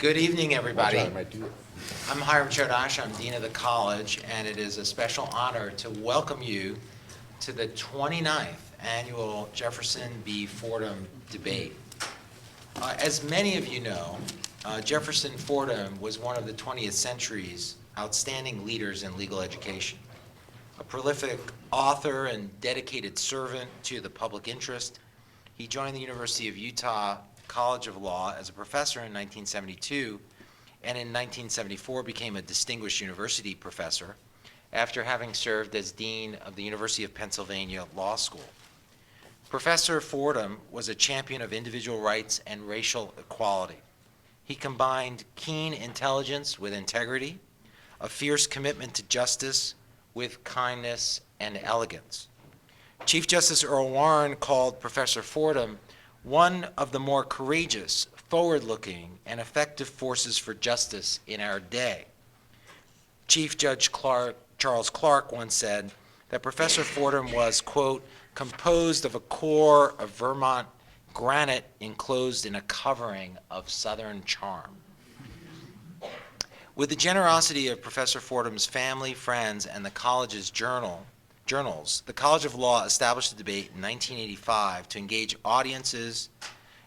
Good evening, everybody. I'm Hiram Chodosh. I'm Dean of the College, and it is a special honor to welcome you to the 29th Annual Jefferson v. Fordham Debate. As many of you know, Jefferson Fordham was one of the 20th century's outstanding leaders in legal education. A prolific author and dedicated servant to the public interest, he joined the University of Utah College of Law as a professor in 1972, and in 1974 became a distinguished university professor after having served as dean of the University of Pennsylvania Law School. Professor Fordham was a champion of individual rights and racial equality. He combined keen intelligence with integrity, a fierce commitment to justice with kindness and elegance. Chief Justice Earl Warren called Professor Fordham one of the more courageous, forward-looking, and effective forces for justice in our day. Chief Judge Charles Clark once said that Professor Fordham was, quote, composed of a core of Vermont granite enclosed in a covering of Southern charm. With the generosity of Professor Fordham's family, friends, and the college's journals, the College of Law established a debate in 1985 to engage audiences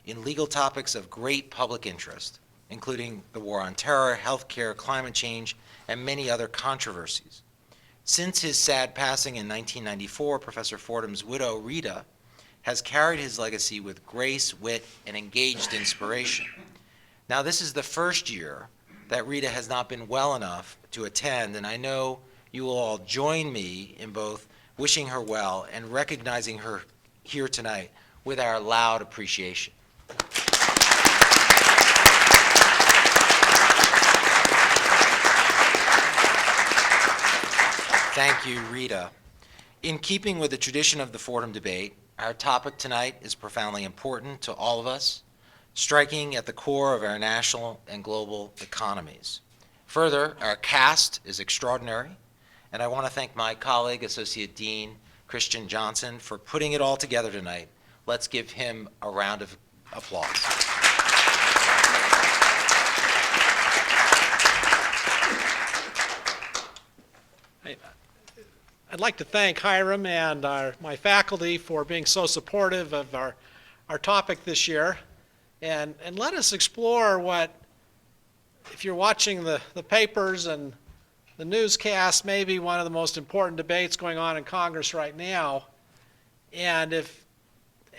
in legal topics of great public interest, including the war on terror, healthcare, climate change, and many other controversies. Since his sad passing in 1994, Professor Fordham's widow, Rita, has carried his legacy with grace, wit, and engaged inspiration. Now, this is the first year that Rita has not been well enough to attend, and I know you will all join me in both wishing her well and recognizing her here tonight with our loud appreciation. Thank you, Rita. In keeping with the tradition of the Fordham debate, our topic tonight is profoundly important to all of us, striking at the core of our national and global economies. Further, our cast is extraordinary, and I want to thank my colleague, Associate Dean Christian Johnson, for putting it all together tonight. Let's give him a round of applause. I'd like to thank Hiram and my faculty for being so supportive of our topic this year. And let us explore what, if you're watching the papers and the newscast, may be one of the most important debates going on in Congress right now. And if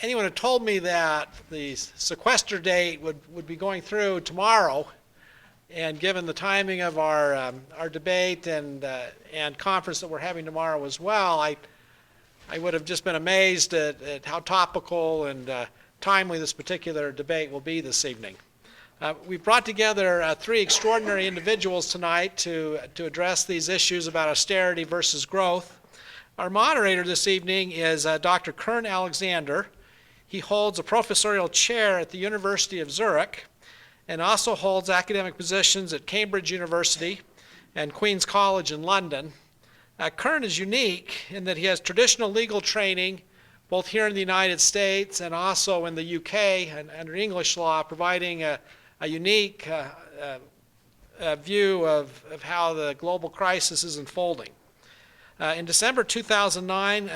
anyone had told me that the sequester date would be going through tomorrow, and given the timing of our debate and conference that we're having tomorrow as well, I would have just been amazed at how topical and timely this particular debate will be this evening. We've brought together three extraordinary individuals tonight to address these issues about austerity versus growth. Our moderator this evening is Dr. Kern Alexander. He holds a professorial chair at the University of Zurich and also holds academic positions at Cambridge University and Queen's College in London. Kern is unique in that he has traditional legal training both here in the United States and also in the UK and under English law, providing a unique view of how the global crisis is unfolding. In December 2009,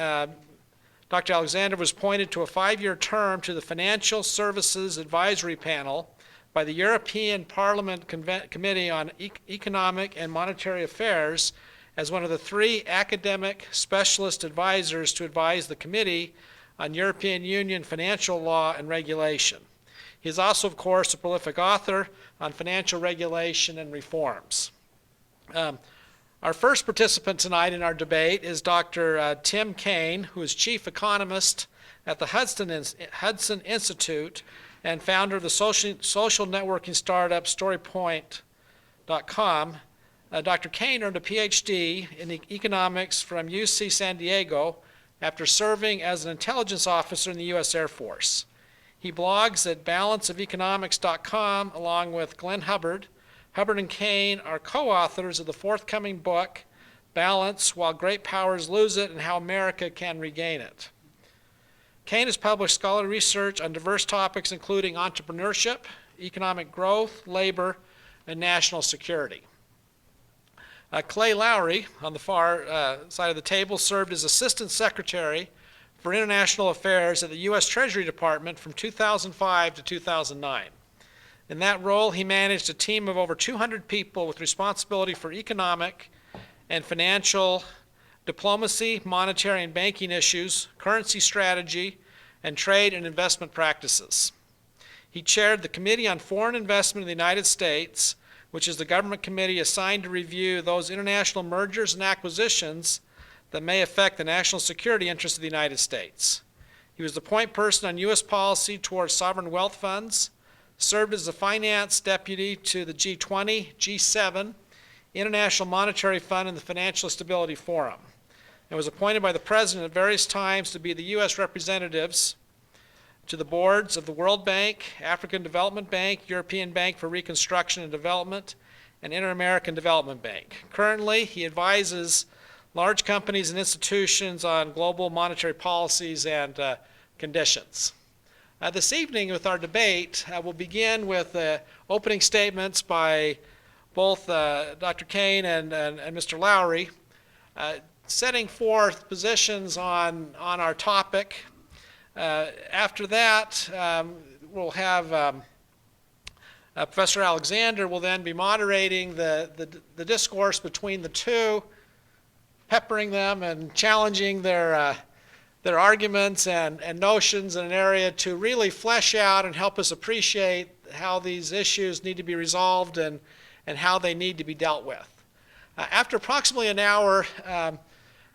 Dr. Alexander was appointed to a 5-year term to the Financial Services Advisory Panel by the European Parliament Committee on Economic and Monetary Affairs as one of the 3 academic specialist advisors to advise the Committee on European Union financial law and regulation. He is also, of course, a prolific author on financial regulation and reforms. Our first participant tonight in our debate is Dr. Tim Kane, who is chief economist at the Hudson Institute and founder of the social networking startup StoryPoint.com. Dr. Kane earned a PhD in economics from UC San Diego after serving as an intelligence officer in the U.S. Air Force. He blogs at balanceofeconomics.com along with Glenn Hubbard. Hubbard and Kane are co-authors of the forthcoming book, Balance, While Great Powers Lose It and How America Can Regain It. Kane has published scholarly research on diverse topics including entrepreneurship, economic growth, labor, and national security. Clay Lowery, on the far side of the table, served as Assistant Secretary for International Affairs at the U.S. Treasury Department from 2005 to 2009. In that role, he managed a team of over 200 people with responsibility for economic and financial diplomacy, monetary and banking issues, currency strategy, and trade and investment practices. He chaired the Committee on Foreign Investment in the United States, which is the government committee assigned to review those international mergers and acquisitions that may affect the national security interests of the United States. He was the point person on U.S. policy towards sovereign wealth funds, served as the finance deputy to the G20, G7, International Monetary Fund, and the Financial Stability Forum, and was appointed by the President at various times to be the U.S. representatives to the boards of the World Bank, African Development Bank, European Bank for Reconstruction and Development, and Inter-American Development Bank. Currently, he advises large companies and institutions on global monetary policies and conditions. This evening with our debate, we'll begin with opening statements by both Dr. Kane and Mr. Lowery, setting forth positions on our topic. After that, we'll have Professor Alexander will then be moderating the discourse between the two, peppering them and challenging their arguments and notions in an area to really flesh out and help us appreciate how these issues need to be resolved and how they need to be dealt with. After approximately an hour,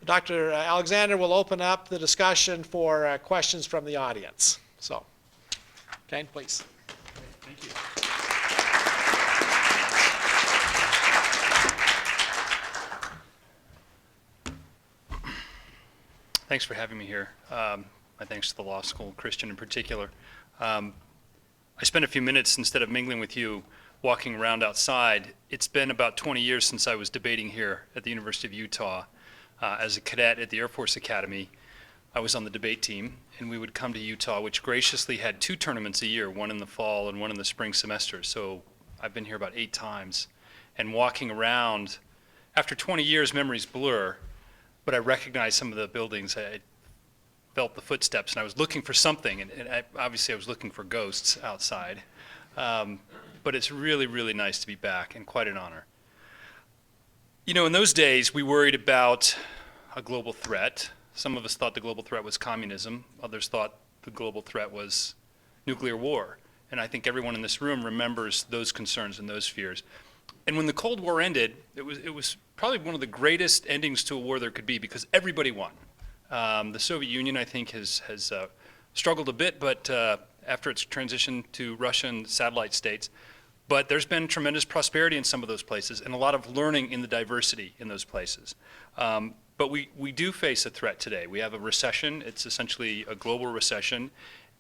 Dr. Alexander will open up the discussion for questions from the audience. So, Kane, please. Thank you. Thanks for having me here. My thanks to the law school, Christian in particular. I spent a few minutes, instead of mingling with you, walking around outside. It's been about 20 years since I was debating here at the University of Utah. As a cadet at the Air Force Academy, I was on the debate team, and we would come to Utah, which graciously had 2 tournaments a year, one in the fall and one in the spring semester. So I've been here about 8 times. And walking around, after 20 years, memories blur, but I recognized some of the buildings. I felt the footsteps, and I was looking for something, and obviously I was looking for ghosts outside. But it's really, really nice to be back, and quite an honor. You know, in those days, we worried about a global threat. Some of us thought the global threat was communism. Others thought the global threat was nuclear war. And I think everyone in this room remembers those concerns and those fears. And when the Cold War ended, it was probably one of the greatest endings to a war there could be, because everybody won. The Soviet Union, I think, has struggled a bit, but after its transition to Russian satellite states. But there's been tremendous prosperity in some of those places and a lot of learning in the diversity in those places. But we do face a threat today. We have a recession. It's essentially a global recession.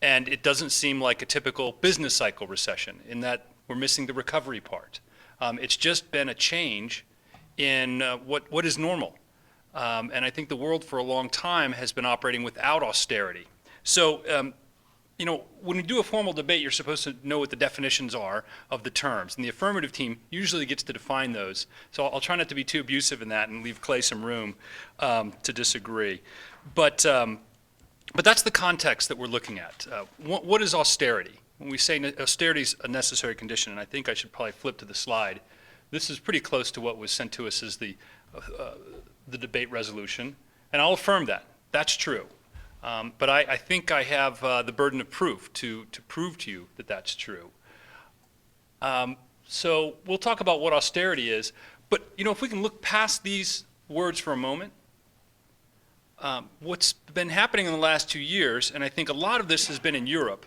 And it doesn't seem like a typical business cycle recession in that we're missing the recovery part. It's just been a change in what is normal. And I think the world for a long time has been operating without austerity. So, you know, when we do a formal debate, you're supposed to know what the definitions are of the terms. And the affirmative team usually gets to define those. So I'll try not to be too abusive in that and leave Clay some room to disagree. But that's the context that we're looking at. What is austerity? When we say austerity is a necessary condition, and I think I should probably flip to the slide, this is pretty close to what was sent to us as the debate resolution. And I'll affirm that. That's true. But I think I have the burden of proof to prove to you that that's true. So we'll talk about what austerity is. But, you know, if we can look past these words for a moment, what's been happening in the last 2 years, and I think a lot of this has been in Europe,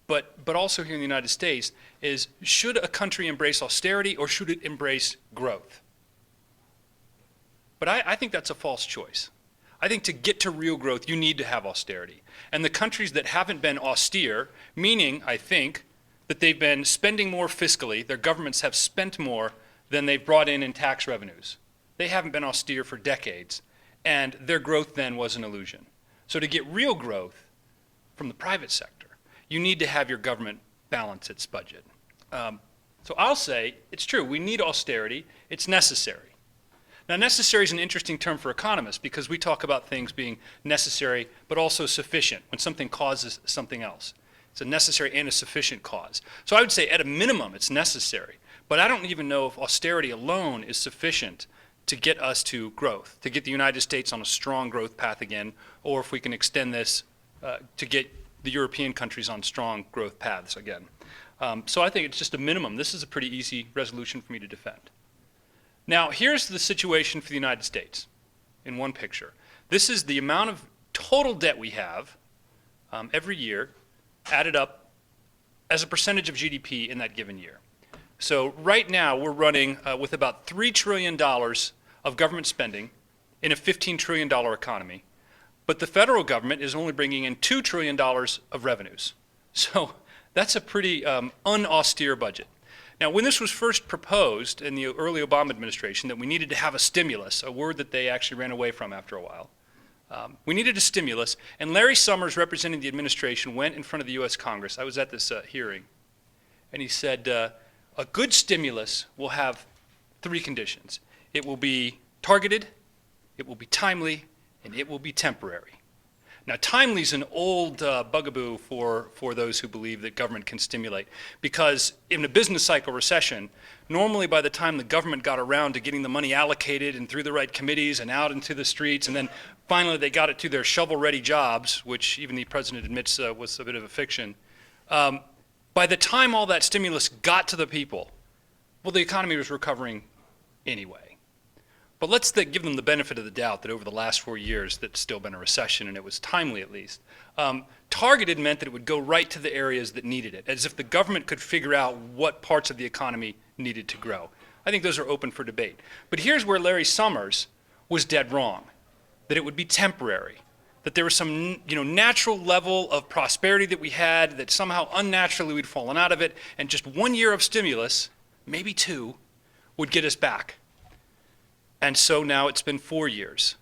but also here in the United States, is should a country embrace austerity or should it embrace growth? But I think that's a false choice. I think to get to real growth, you need to have austerity. And the countries that haven't been austere, meaning, I think, that they've been spending more fiscally, their governments have spent more than they've brought in tax revenues. They haven't been austere for decades, and their growth then was an illusion. So to get real growth from the private sector, you need to have your government balance its budget. So I'll say, it's true, we need austerity, it's necessary. Now, necessary is an interesting term for economists because we talk about things being necessary but also sufficient when something causes something else. It's a necessary and a sufficient cause. So I would say at a minimum it's necessary, but I don't even know if austerity alone is sufficient to get us to growth, to get the United States on a strong growth path again, or if we can extend this to get the European countries on strong growth paths again. So I think it's just a minimum. This is a pretty easy resolution for me to defend. Now, here's the situation for the United States in one picture. This is the amount of total debt we have every year added up as a percentage of GDP in that given year. So right now we're running with about $3 trillion of government spending in a $15 trillion economy, but the federal government is only bringing in $2 trillion of revenues. So that's a pretty unaustere budget. Now, when this was first proposed in the early Obama administration that we needed to have a stimulus, a word that they actually ran away from after a while, we needed a stimulus, and Larry Summers, representing the administration, went in front of the U.S. Congress. I was at this hearing, and he said, a good stimulus will have three conditions. It will be targeted, it will be timely, and it will be temporary. Now, timely is an old bugaboo for those who believe that government can stimulate, because in a business cycle recession, normally by the time the government got around to getting the money allocated and through the right committees and out into the streets, and then finally they got it to their shovel-ready jobs, which even the president admits was a bit of a fiction, by the time all that stimulus got to the people, well, the economy was recovering anyway. But let's give them the benefit of the doubt that over the last 4 years that's still been a recession, and it was timely at least. Targeted meant that it would go right to the areas that needed it, as if the government could figure out what parts of the economy needed to grow. I think those are open for debate. But here's where Larry Summers was dead wrong, that it would be temporary, that there was some natural level of prosperity that we had, that somehow unnaturally we'd fallen out of it, and just 1 year of stimulus, maybe 2, would get us back. And so now it's been 4 years.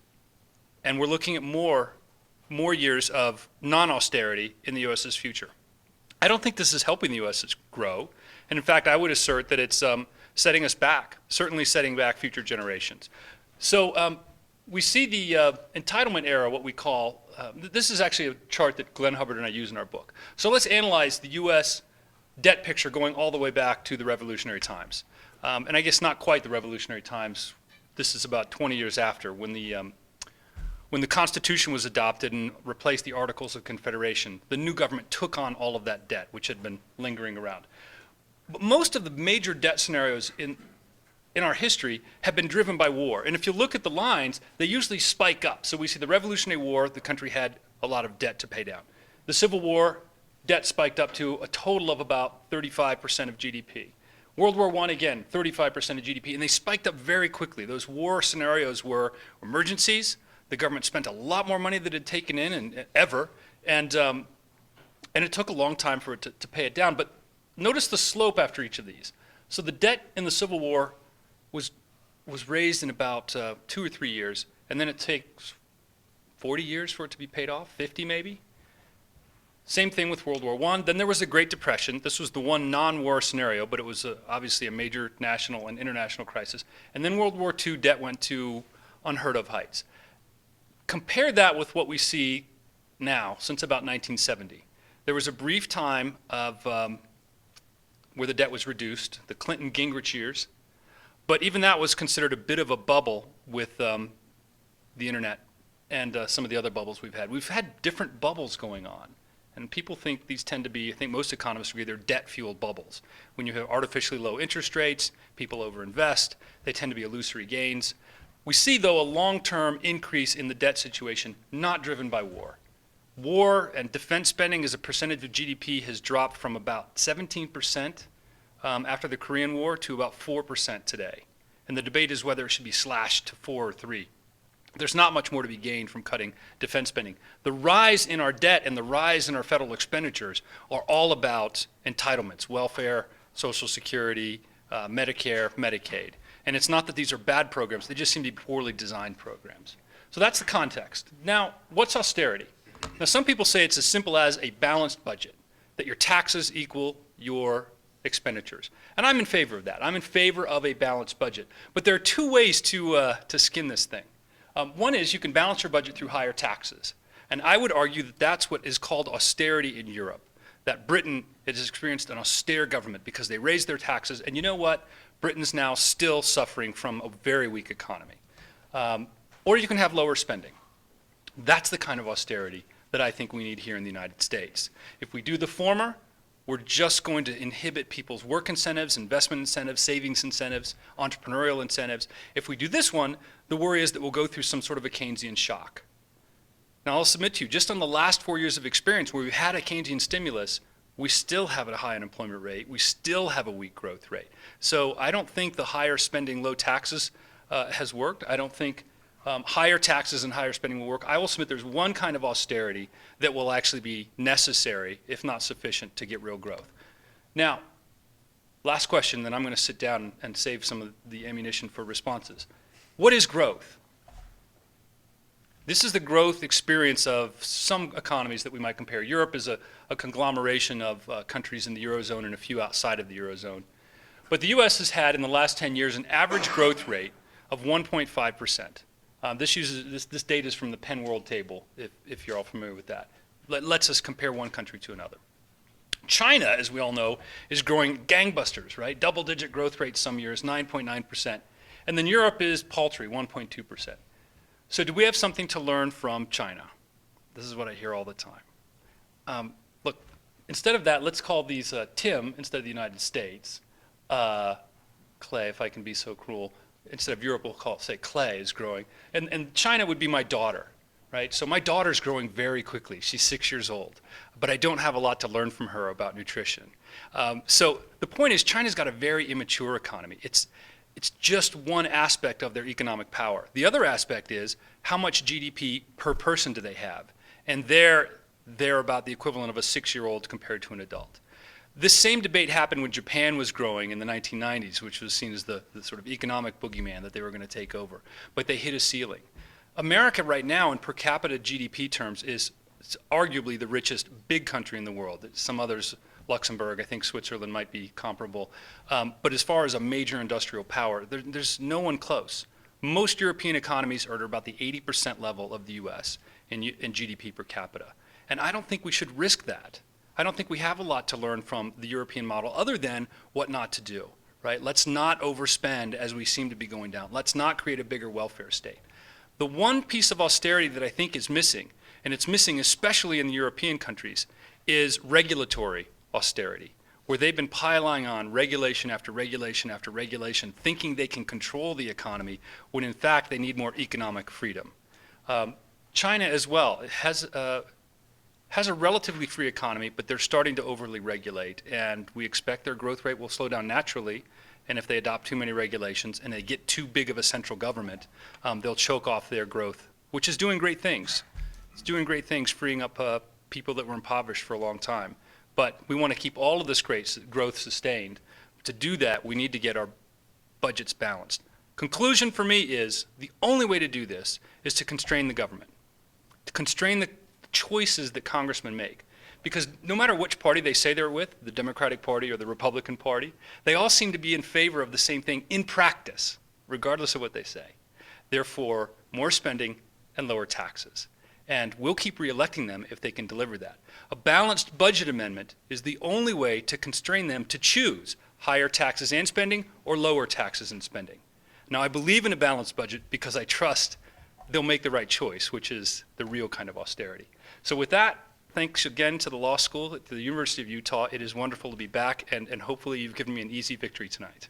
And we're looking at more years of non-austerity in the U.S.'s future. I don't think this is helping the U.S. grow. And in fact, I would assert that it's setting us back, certainly setting back future generations. So we see the entitlement era, what we call, this is actually a chart that Glenn Hubbard and I use in our book. So let's analyze the U.S. debt picture going all the way back to the Revolutionary times. And I guess not quite the Revolutionary times. This is about 20 years after, when the Constitution was adopted and replaced the Articles of Confederation. The new government took on all of that debt, which had been lingering around. But most of the major debt scenarios in our history have been driven by war. And if you look at the lines, they usually spike up. So we see the Revolutionary War, the country had a lot of debt to pay down. The Civil War, debt spiked up to a total of about 35% of GDP. World War I, again, 35% of GDP, and they spiked up very quickly. Those war scenarios were emergencies. The government spent a lot more money than it had taken in ever, and it took a long time for it to pay it down. But notice the slope after each of these. So the debt in the Civil War was raised in about 2 or 3 years, and then it takes 40 years for it to be paid off, 50 maybe. Same thing with World War I. Then there was the Great Depression. This was the one non-war scenario, but it was obviously a major national and international crisis. And then World War II, debt went to unheard of heights. Compare that with what we see now, since about 1970. There was a brief time of where the debt was reduced, the Clinton-Gingrich years, but even that was considered a bit of a bubble with the internet and some of the other bubbles we've had. We've had different bubbles going on. And people think these tend to be, I think most economists agree, they're debt-fueled bubbles. When you have artificially low interest rates, people overinvest, they tend to be illusory gains. We see, though, a long-term increase in the debt situation, not driven by war. War and defense spending as a percentage of GDP has dropped from about 17% after the Korean War to about 4% today. And the debate is whether it should be slashed to 4 or 3. There's not much more to be gained from cutting defense spending. The rise in our debt and the rise in our federal expenditures are all about entitlements, welfare, Social Security, Medicare, Medicaid. And it's not that these are bad programs, they just seem to be poorly designed programs. So that's the context. Now, what's austerity? Now, some people say it's as simple as a balanced budget, that your taxes equal your expenditures. And I'm in favor of that. I'm in favor of a balanced budget. But there are two ways to skin this thing. One is you can balance your budget through higher taxes. And I would argue that that's what is called austerity in Europe, that Britain has experienced an austere government because they raised their taxes. And you know what? Britain's now still suffering from a very weak economy. Or you can have lower spending. That's the kind of austerity that I think we need here in the United States. If we do the former, we're just going to inhibit people's work incentives, investment incentives, savings incentives, entrepreneurial incentives. If we do this one, the worry is that we'll go through some sort of a Keynesian shock. Now, I'll submit to you, just on the last 4 years of experience where we've had a Keynesian stimulus, we still have a high unemployment rate. We still have a weak growth rate. So I don't think the higher spending, low taxes has worked. I don't think higher taxes and higher spending will work. I will submit there's one kind of austerity that will actually be necessary, if not sufficient, to get real growth. Now, last question, then I'm going to sit down and save some of the ammunition for responses. What is growth? This is the growth experience of some economies that we might compare. Europe is a conglomeration of countries in the Eurozone and a few outside of the Eurozone. But the US has had, in the last 10 years, an average growth rate of 1.5%. This data is from the Penn World Table, if you're all familiar with that. Lets us compare one country to another. China, as we all know, is growing gangbusters, right? Double-digit growth rates some years, 9.9%. And then Europe is paltry, 1.2%. So do we have something to learn from China? This is what I hear all the time. Look, instead of that, let's call these Tim instead of the United States. Clay, if I can be so cruel. Instead of Europe, we'll call it, say, Clay is growing. And China would be my daughter, right? So my daughter's growing very quickly. She's 6 years old. But I don't have a lot to learn from her about nutrition. So the point is, China's got a very immature economy. It's just one aspect of their economic power. The other aspect is, how much GDP per person do they have? And they're about the equivalent of a 6-year-old compared to an adult. This same debate happened when Japan was growing in the 1990s, which was seen as the sort of economic boogeyman that they were going to take over. But they hit a ceiling. America right now, in per capita GDP terms, is arguably the richest big country in the world. Some others, Luxembourg, I think Switzerland might be comparable. But as far as a major industrial power, there's no one close. Most European economies are at about the 80% level of the US in GDP per capita. And I don't think we should risk that. I don't think we have a lot to learn from the European model other than what not to do, right? Let's not overspend as we seem to be going down. Let's not create a bigger welfare state. The one piece of austerity that I think is missing, and it's missing especially in the European countries, is regulatory austerity, where they've been piling on regulation after regulation after regulation, thinking they can control the economy, when in fact they need more economic freedom. China as well has a relatively free economy, but they're starting to overly regulate, and we expect their growth rate will slow down naturally, and if they adopt too many regulations and they get too big of a central government, they'll choke off their growth, which is doing great things. It's doing great things, freeing up people that were impoverished for a long time. But we want to keep all of this growth sustained. To do that, we need to get our budgets balanced. Conclusion for me is the only way to do this is to constrain the government, to constrain the choices that congressmen make. Because no matter which party they say they're with, the Democratic Party or the Republican Party, they all seem to be in favor of the same thing in practice, regardless of what they say. Therefore, more spending and lower taxes. And we'll keep reelecting them if they can deliver that. A balanced budget amendment is the only way to constrain them to choose higher taxes and spending or lower taxes and spending. Now, I believe in a balanced budget because I trust they'll make the right choice, which is the real kind of austerity. So with that, thanks again to the law school, to the University of Utah. It is wonderful to be back, and hopefully you've given me an easy victory tonight.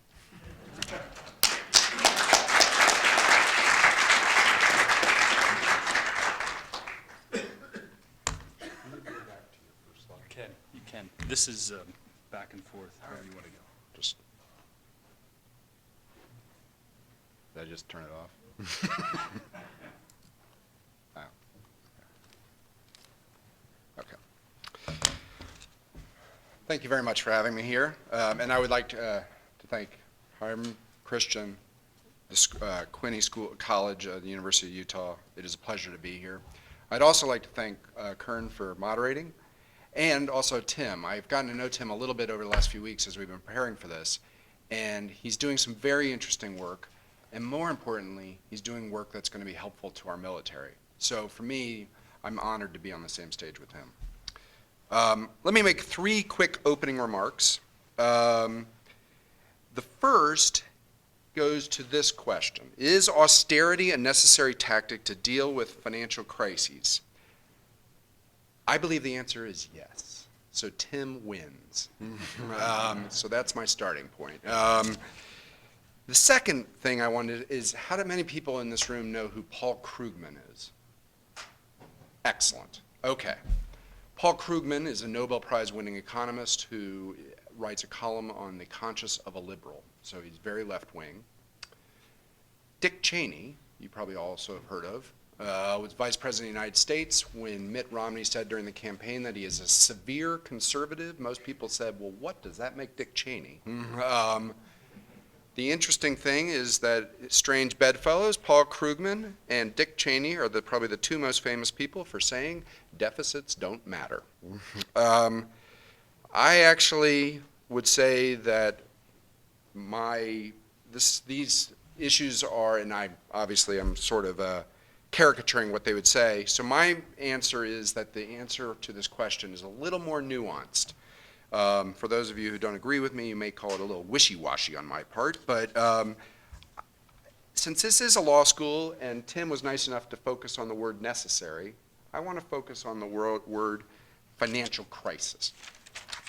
You can. This is back and forth, however you want to go. Did I just turn it off? Oh. Okay. Thank you very much for having me here. And I would like to thank Hiram, Christian, the Quinney College of the University of Utah. It is a pleasure to be here. I'd also like to thank Kern for moderating. And also Tim. I've gotten to know Tim a little bit over the last few weeks as we've been preparing for this, and he's doing some very interesting work, and more importantly, he's doing work that's going to be helpful to our military. So for me, I'm honored to be on the same stage with him. Let me make 3 quick opening remarks. The first goes to this question. Is austerity a necessary tactic to deal with financial crises? I believe the answer is yes. So Tim wins. So that's my starting point. The second thing I wanted is, how do many people in this room know who Paul Krugman is? Excellent. Okay. Paul Krugman is a Nobel Prize winning economist who writes a column on the conscience of a liberal. So he's very left-wing. Dick Cheney, you probably also have heard of, was Vice President of the United States when Mitt Romney said during the campaign that he is a severe conservative. Most people said, well, what does that make Dick Cheney? The interesting thing is that strange bedfellows, Paul Krugman and Dick Cheney are probably the 2 most famous people for saying deficits don't matter. I actually would say that these issues are, and I'm sort of caricaturing what they would say. So my answer is that the answer to this question is a little more nuanced. For those of you who don't agree with me, you may call it a little wishy-washy on my part, but since this is a law school and Tim was nice enough to focus on the word necessary, I want to focus on the word financial crisis.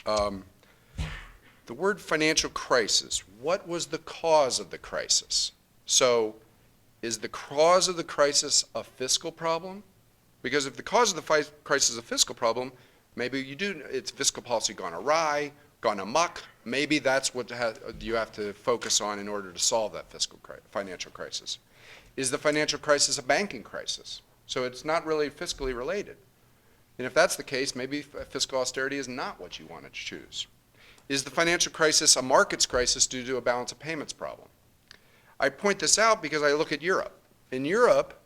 The word financial crisis, what was the cause of the crisis? So is the cause of the crisis a fiscal problem? Because if the cause of the crisis is a fiscal problem, maybe it's fiscal policy gone awry, gone amok. Maybe that's what you have to focus on in order to solve that financial crisis. Is the financial crisis a banking crisis? So it's not really fiscally related. And if that's the case, maybe fiscal austerity is not what you want to choose. Is the financial crisis a markets crisis due to a balance of payments problem? I point this out because I look at Europe. In Europe,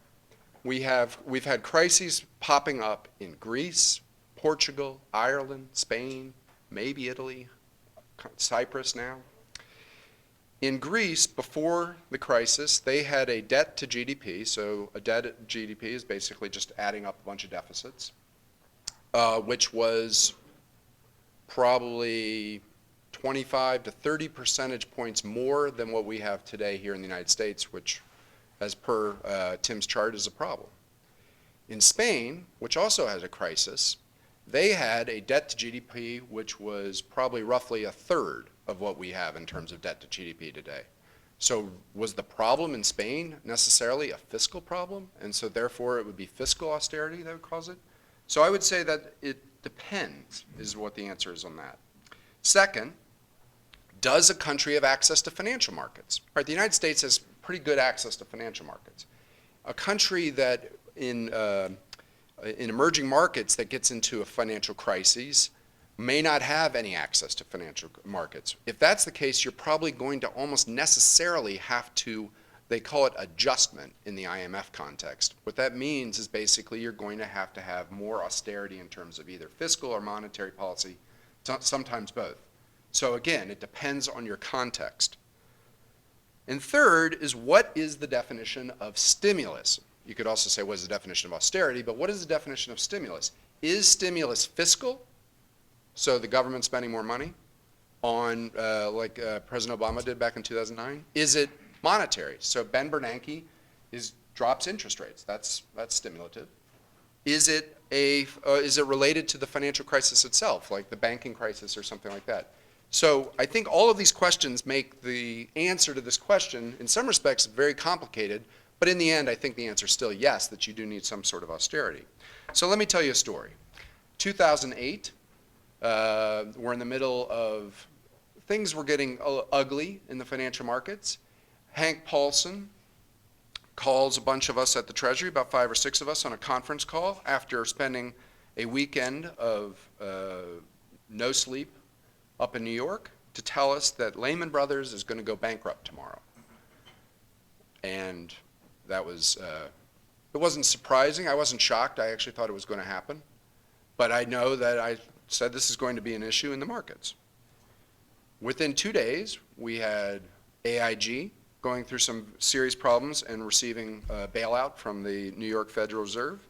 we've had crises popping up in Greece, Portugal, Ireland, Spain, maybe Italy, Cyprus now. In Greece, before the crisis, they had a debt to GDP. So a debt to GDP is basically just adding up a bunch of deficits, which was probably 25 to 30 percentage points more than what we have today here in the United States, which, as per Tim's chart, is a problem. In Spain, which also has a crisis, they had a debt to GDP which was probably roughly a third of what we have in terms of debt to GDP today. So was the problem in Spain necessarily a fiscal problem? And so therefore it would be fiscal austerity that would cause it? So I would say that it depends is what the answer is on that. Second, does a country have access to financial markets? All right, the United States has pretty good access to financial markets. A country that in emerging markets that gets into a financial crisis may not have any access to financial markets. If that's the case, you're probably going to almost necessarily have to, they call it adjustment in the IMF context. What that means is basically you're going to have more austerity in terms of either fiscal or monetary policy, sometimes both. So again, it depends on your context. And third is, what is the definition of stimulus? You could also say, what is the definition of austerity? But what is the definition of stimulus? Is stimulus fiscal? So the government spending more money on, like President Obama did back in 2009? Is it monetary? So Ben Bernanke drops interest rates. That's stimulative. Is it related to the financial crisis itself, like the banking crisis or something like that? So I think all of these questions make the answer to this question, in some respects, very complicated. But in the end, I think the answer is still yes, that you do need some sort of austerity. So let me tell you a story. 2008, we're in the middle of, things were getting ugly in the financial markets. Hank Paulson calls a bunch of us at the Treasury, about 5 or 6 of us, on a conference call after spending a weekend of no sleep up in New York to tell us that Lehman Brothers is going to go bankrupt tomorrow. And that was, it wasn't surprising. I wasn't shocked. I actually thought it was going to happen. But I know that I said this is going to be an issue in the markets. Within 2 days, we had AIG going through some serious problems and receiving a bailout from the New York Federal Reserve.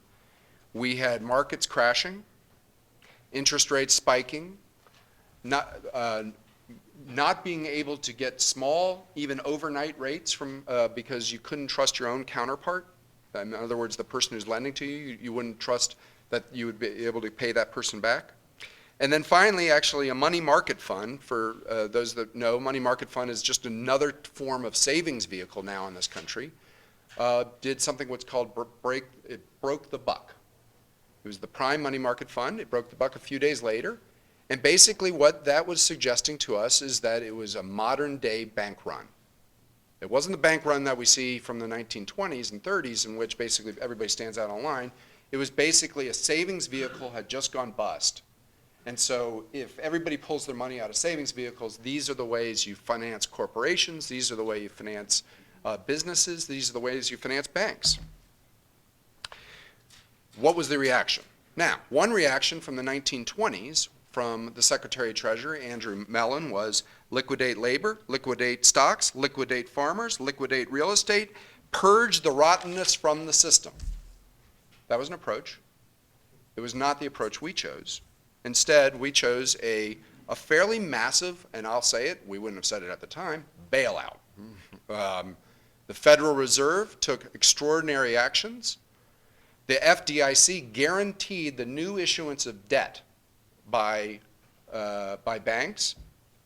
We had markets crashing, interest rates spiking, not being able to get small, even overnight rates from because you couldn't trust your own counterpart. In other words, the person who's lending to you, you wouldn't trust that you would be able to pay that person back. And then finally, actually, a money market fund, for those that know, money market fund is just another form of savings vehicle now in this country, did something what's called it broke the buck. It was the prime money market fund. It broke the buck a few days later. And basically what that was suggesting to us is that it was a modern day bank run. It wasn't the bank run that we see from the 1920s and 30s in which basically everybody stands out on line. It was basically a savings vehicle had just gone bust. And so if everybody pulls their money out of savings vehicles, these are the ways you finance corporations, these are the way you finance businesses, these are the ways you finance banks. What was the reaction? Now, one reaction from the 1920s from the Secretary of Treasury, Andrew Mellon, was liquidate labor, liquidate stocks, liquidate farmers, liquidate real estate, purge the rottenness from the system. That was an approach. It was not the approach we chose. Instead, we chose a fairly massive, and I'll say it, we wouldn't have said it at the time, bailout. The Federal Reserve took extraordinary actions. The FDIC guaranteed the new issuance of debt by banks,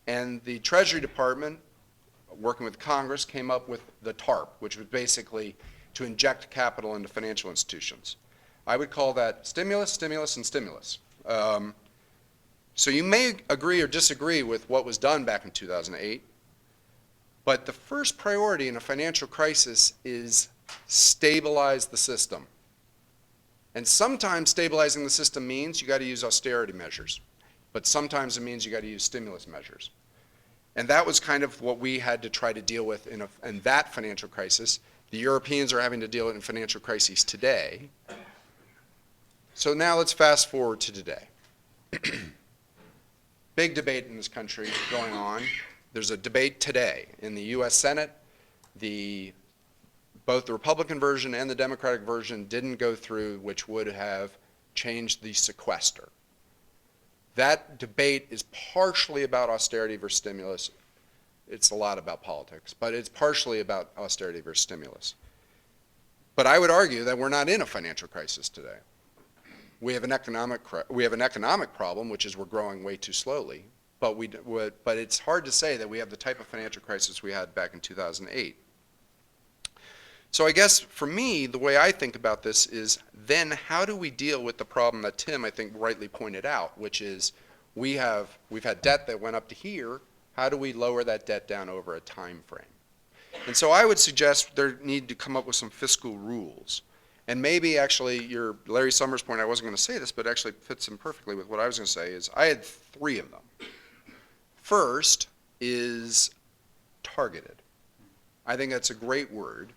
and the Treasury Department, working with Congress, came up with the TARP, which was basically to inject capital into financial institutions. I would call that stimulus, stimulus, and stimulus. So you may agree or disagree with what was done back in 2008, but the first priority in a financial crisis is stabilize the system. And sometimes stabilizing the system means you got to use austerity measures, but sometimes it means you got to use stimulus measures. And that was kind of what we had to try to deal with in that financial crisis. The Europeans are having to deal with in financial crises today. So now let's fast forward to today. Big debate in this country going on. There's a debate today in the U.S. Senate. Both the Republican version and the Democratic version didn't go through, which would have changed the sequester. That debate is partially about austerity versus stimulus. It's a lot about politics, but it's partially about austerity versus stimulus. But I would argue that we're not in a financial crisis today. We have an economic problem, which is we're growing way too slowly. But it's hard to say that we have the type of financial crisis we had back in 2008. So I guess for me, the way I think about this is then how do we deal with the problem that Tim, I think, rightly pointed out, which is we've had debt that went up to here. How do we lower that debt down over a time frame? And so I would suggest there need to come up with some fiscal rules. And maybe actually your Larry Summers point, I wasn't going to say this, but actually fits in perfectly with what I was going to say, is I had 3 of them. First is targeted. I think that's a great word.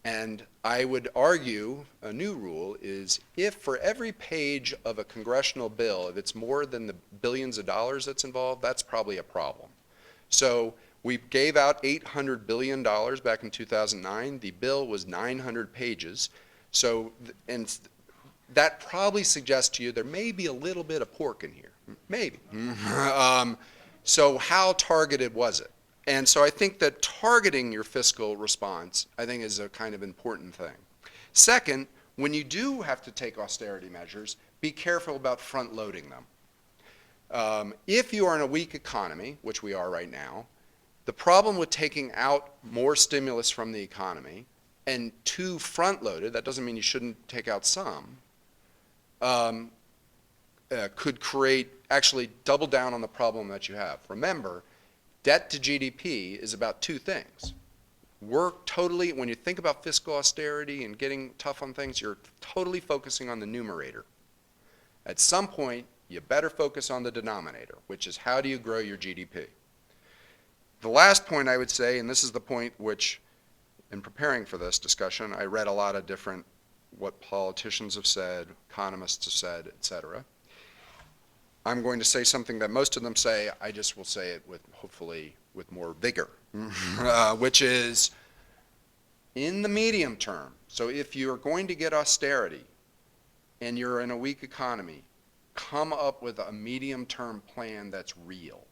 And I would argue a new rule is if for every page of a congressional bill, if it's more than the billions of dollars that's involved, that's probably a problem. So we gave out $800 billion back in 2009. The bill was 900 pages. So, and that probably suggests to you there may be a little bit of pork in here, maybe. So how targeted was it? And so I think that targeting your fiscal response, I think, is a kind of important thing. Second, when you do have to take austerity measures, be careful about front-loading them. If you are in a weak economy, which we are right now, the problem with taking out more stimulus from the economy and too front-loaded, that doesn't mean you shouldn't take out some, could create, actually double down on the problem that you have. Remember, debt to GDP is about 2 things. When you think about fiscal austerity and getting tough on things, you're totally focusing on the numerator. At some point, you better focus on the denominator, which is how do you grow your GDP? The last point I would say, and this is the point which, in preparing for this discussion, I read a lot of different, what politicians have said, economists have said, et cetera. I'm going to say something that most of them say. I just will say it with, hopefully, with more vigor, which is in the medium term. So if you're going to get austerity and you're in a weak economy, come up with a medium-term plan that's real.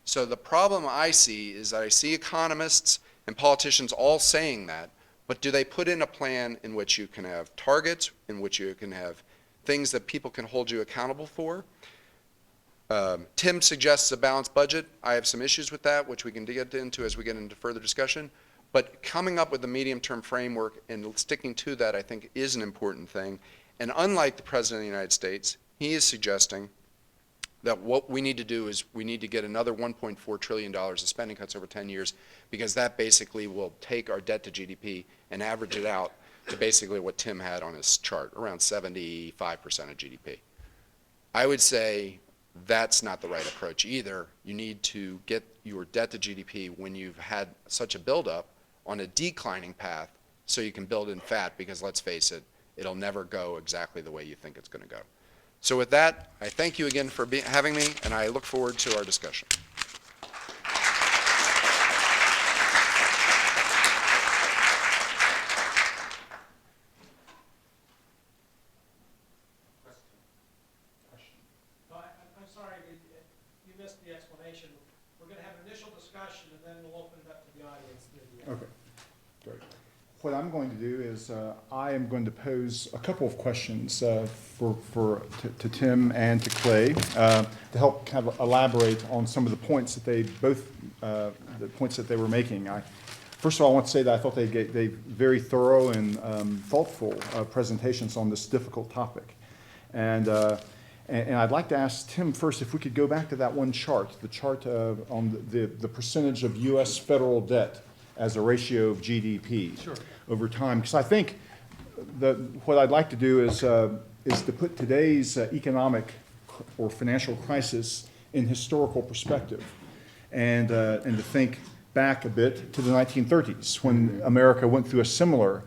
So the problem I see is that I see economists and politicians all saying that, but do they put in a plan in which you can have targets, in which you can have things that people can hold you accountable for? Tim suggests a balanced budget. I have some issues with that, which we can get into as we get into further discussion. But coming up with a medium-term framework and sticking to that, I think, is an important thing. And unlike the President of the United States, he is suggesting that what we need to do is we need to get another $1.4 trillion of spending cuts over 10 years, because that basically will take our debt to GDP and average it out to basically what Tim had on his chart, around 75% of GDP. I would say that's not the right approach either. You need to get your debt to GDP when you've had such a buildup on a declining path so you can build in fat, because let's face it, it'll never go exactly the way you think it's going to go. So with that, I thank you again for having me, and I look forward to our discussion. I'm sorry, you missed the explanation. We're going to have an initial discussion, and then we'll open it up to the audience near the end. Okay, great. What I'm going to do is I am going to pose a couple of questions to Tim and to Clay to help kind of elaborate on some of the points that they both the points that they were making. First of all, I want to say that I thought they gave very thorough and thoughtful presentations on this difficult topic, and I'd like to ask Tim first if we could go back to that one chart, the chart on the percentage of U.S. federal debt as a ratio of GDP over time. Because I think what I'd like to do is to put today's economic or financial crisis in historical perspective, and to think back a bit to the 1930s when America went through a similar,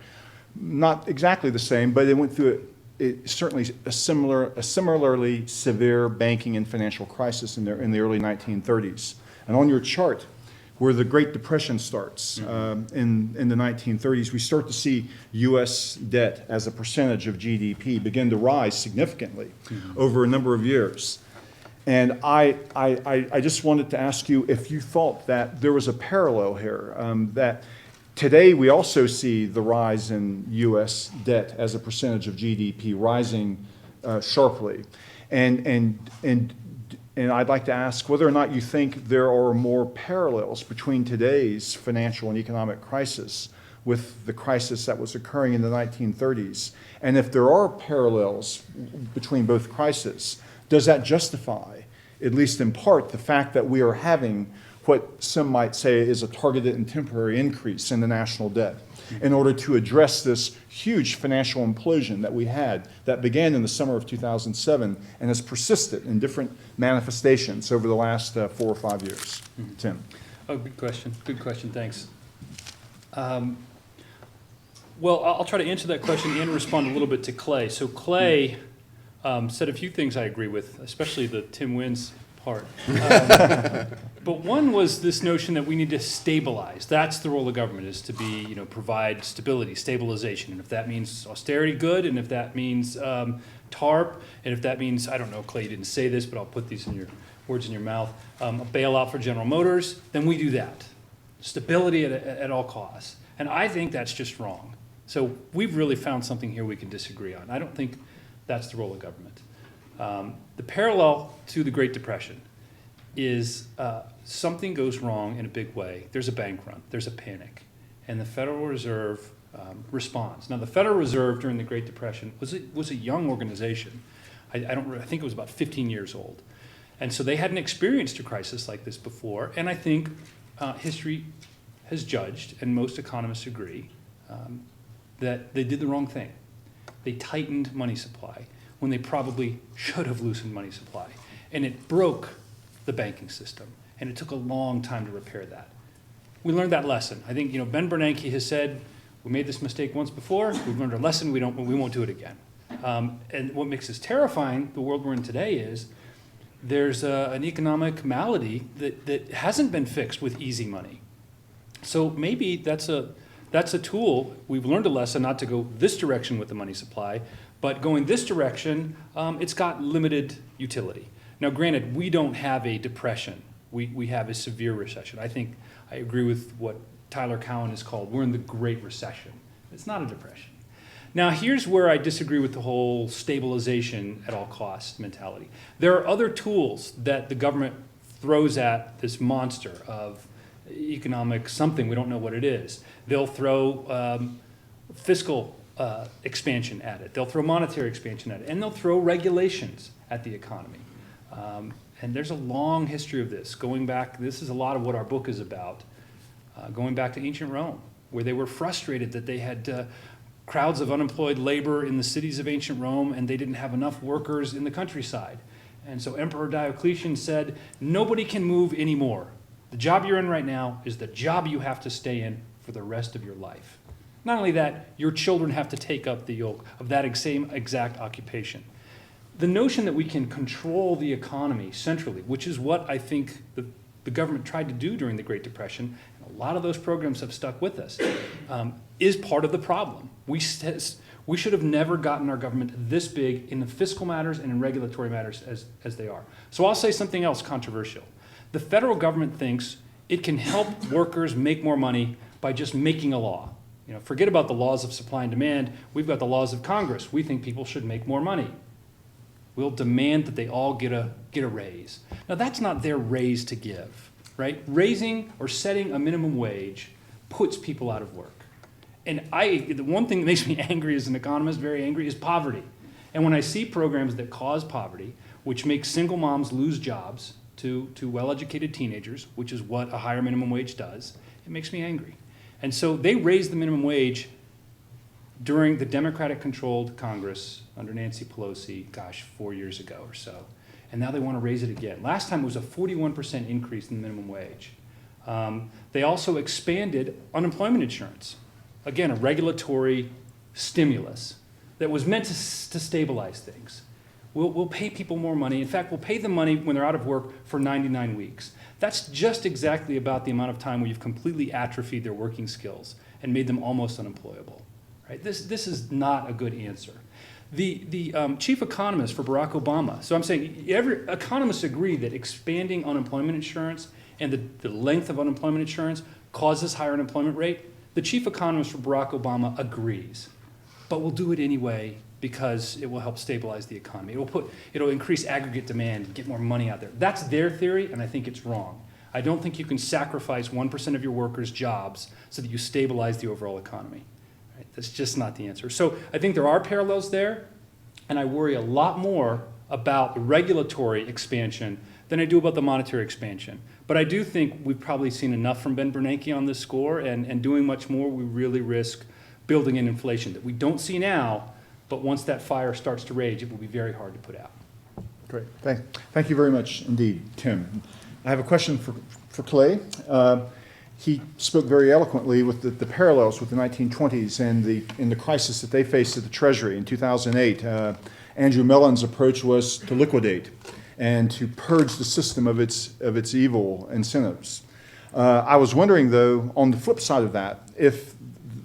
not exactly the same, but it went through certainly a similarly severe banking and financial crisis in the early 1930s. And on your chart, where the Great Depression starts in the 1930s, we start to see U.S. debt as a percentage of GDP begin to rise significantly over a number of years. And I just wanted to ask you if you thought that there was a parallel here, that today we also see the rise in U.S. debt as a percentage of GDP rising sharply. And I'd like to ask whether or not you think there are more parallels between today's financial and economic crisis with the crisis that was occurring in the 1930s. And if there are parallels between both crises, does that justify, at least in part, the fact that we are having what some might say is a targeted and temporary increase in the national debt in order to address this huge financial implosion that we had that began in the summer of 2007 and has persisted in different manifestations over the last 4 or 5 years? Tim. Oh, good question. Good question. Thanks. Well, I'll try to answer that question and respond a little bit to Clay. So Clay said a few things I agree with, especially the Tim wins part. But one was this notion that we need to stabilize. That's the role of government, is to be, provide stability, stabilization. And if that means austerity, good. And if that means TARP, and if that means, I don't know, Clay didn't say this, but I'll put these in your words in your mouth, a bailout for General Motors, then we do that. Stability at all costs. And I think that's just wrong. So we've really found something here we can disagree on. I don't think that's the role of government. The parallel to the Great Depression is something goes wrong in a big way. There's a bank run, there's a panic, and the Federal Reserve responds. Now, the Federal Reserve during the Great Depression was a young organization. I think it was about 15 years old. And so they hadn't experienced a crisis like this before, and I think history has judged, and most economists agree, that they did the wrong thing. They tightened money supply when they probably should have loosened money supply. And it broke the banking system, and it took a long time to repair that. We learned that lesson. I think Ben Bernanke has said, we made this mistake once before, we've learned our lesson, we won't do it again. And what makes this terrifying, the world we're in today, is there's an economic malady that hasn't been fixed with easy money. So maybe that's a tool. We've learned a lesson not to go this direction with the money supply, but going this direction, it's got limited utility. Now, granted, we don't have a depression. We have a severe recession. I think I agree with what Tyler Cowen has called, we're in the Great Recession. It's not a depression. Now, here's where I disagree with the whole stabilization at all costs mentality. There are other tools that the government throws at this monster of economic something, we don't know what it is. They'll throw fiscal expansion at it. They'll throw monetary expansion at it. And they'll throw regulations at the economy. And there's a long history of this, going back, this is a lot of what our book is about, going back to ancient Rome, where they were frustrated that they had crowds of unemployed labor in the cities of ancient Rome, and they didn't have enough workers in the countryside. And so Emperor Diocletian said, nobody can move anymore. The job you're in right now is the job you have to stay in for the rest of your life. Not only that, your children have to take up the yoke of that same exact occupation. The notion that we can control the economy centrally, which is what I think the government tried to do during the Great Depression, and a lot of those programs have stuck with us, is part of the problem. We should have never gotten our government this big in the fiscal matters and in regulatory matters as they are. So I'll say something else controversial. The federal government thinks it can help workers make more money by just making a law. You know, forget about the laws of supply and demand. We've got the laws of Congress. We think people should make more money. We'll demand that they all get a raise. Now, that's not their raise to give, right? Raising or setting a minimum wage puts people out of work. And the one thing that makes me angry as an economist, very angry, is poverty. And when I see programs that cause poverty, which make single moms lose jobs to well-educated teenagers, which is what a higher minimum wage does, it makes me angry. And so they raised the minimum wage during the Democratic-controlled Congress under Nancy Pelosi, 4 years ago or so. And now they want to raise it again. Last time it was a 41% increase in the minimum wage. They also expanded unemployment insurance. Again, a regulatory stimulus that was meant to stabilize things. We'll pay people more money. In fact, we'll pay them money when they're out of work for 99 weeks. That's just exactly about the amount of time where you've completely atrophied their working skills and made them almost unemployable. Right? This is not a good answer. The chief economist for Barack Obama, so I'm saying economists agree that expanding unemployment insurance and the length of unemployment insurance causes higher unemployment rate. The chief economist for Barack Obama agrees, but we'll do it anyway because it will help stabilize the economy. It'll increase aggregate demand, get more money out there. That's their theory, and I think it's wrong. I don't think you can sacrifice 1% of your workers' jobs so that you stabilize the overall economy. Right? That's just not the answer. So I think there are parallels there, and I worry a lot more about the regulatory expansion than I do about the monetary expansion. But I do think we've probably seen enough from Ben Bernanke on this score, and doing much more, we really risk building in inflation that we don't see now, but once that fire starts to rage, it will be very hard to put out. Great. Thank you very much indeed, Tim. I have a question for Clay. He spoke very eloquently with the parallels with the 1920s and in the crisis that they faced at the Treasury in 2008. Andrew Mellon's approach was to liquidate and to purge the system of its evil incentives. I was wondering, though, on the flip side of that, if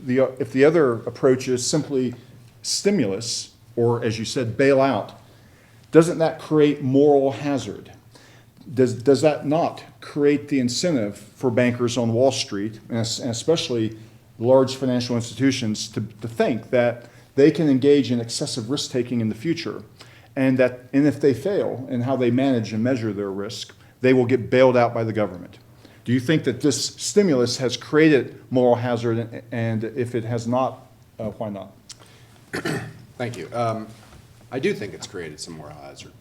the other approach is simply stimulus, or as you said, bailout, doesn't that create moral hazard? Does that not create the incentive for bankers on Wall Street, and especially large financial institutions, to think that they can engage in excessive risk-taking in the future, and if they fail in how they manage and measure their risk, they will get bailed out by the government? Do you think that this stimulus has created moral hazard, and if it has not, why not? Thank you. I do think it's created some moral hazard.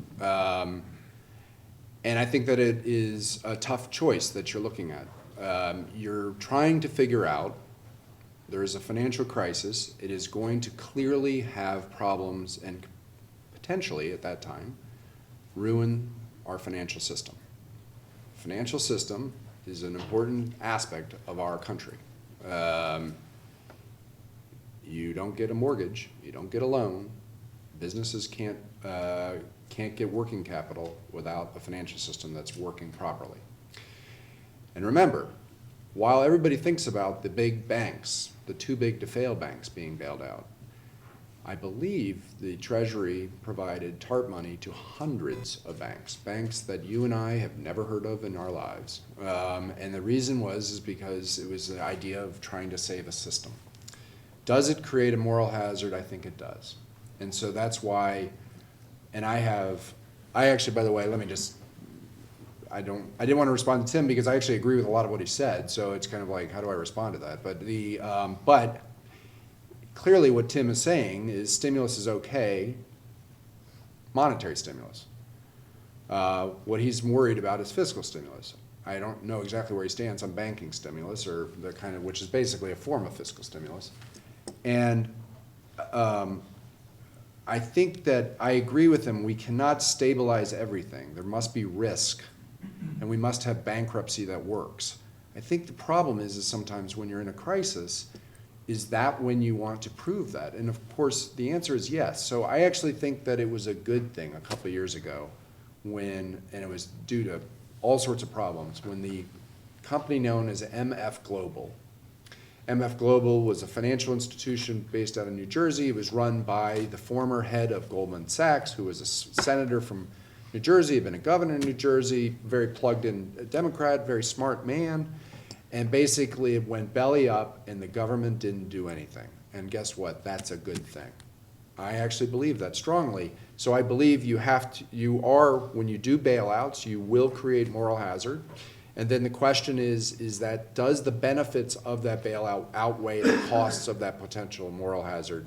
And I think that it is a tough choice that you're looking at. You're trying to figure out, there is a financial crisis. It is going to clearly have problems and potentially, at that time, ruin our financial system. Financial system is an important aspect of our country. You don't get a mortgage, you don't get a loan Businesses can't get working capital without a financial system that's working properly. And remember, while everybody thinks about the big banks, the too big to fail banks being bailed out, I believe the Treasury provided TARP money to hundreds of banks, banks that you and I have never heard of in our lives. And the reason is because it was the idea of trying to save a system. Does it create a moral hazard? I think it does. And so that's why, and I actually, by the way, I didn't want to respond to Tim because I actually agree with a lot of what he said. So it's kind of like, how do I respond to that? But clearly what Tim is saying is stimulus is okay, monetary stimulus. What he's worried about is fiscal stimulus. I don't know exactly where he stands on banking stimulus, or the kind of, which is basically a form of fiscal stimulus. And I think that I agree with him. We cannot stabilize everything. There must be risk, and we must have bankruptcy that works. I think the problem is sometimes when you're in a crisis, is that when you want to prove that? And of course, the answer is yes. So I actually think that it was a good thing a couple of years ago and it was due to all sorts of problems, when the company known as MF Global was a financial institution based out of New Jersey. It was run by the former head of Goldman Sachs, who was a senator from New Jersey, had been a governor in New Jersey, very plugged in Democrat, very smart man. And basically it went belly up and the government didn't do anything. And guess what? That's a good thing. I actually believe that strongly. So I believe when you do bailouts, you will create moral hazard. And then the question is that does the benefits of that bailout outweigh the costs of that potential moral hazard?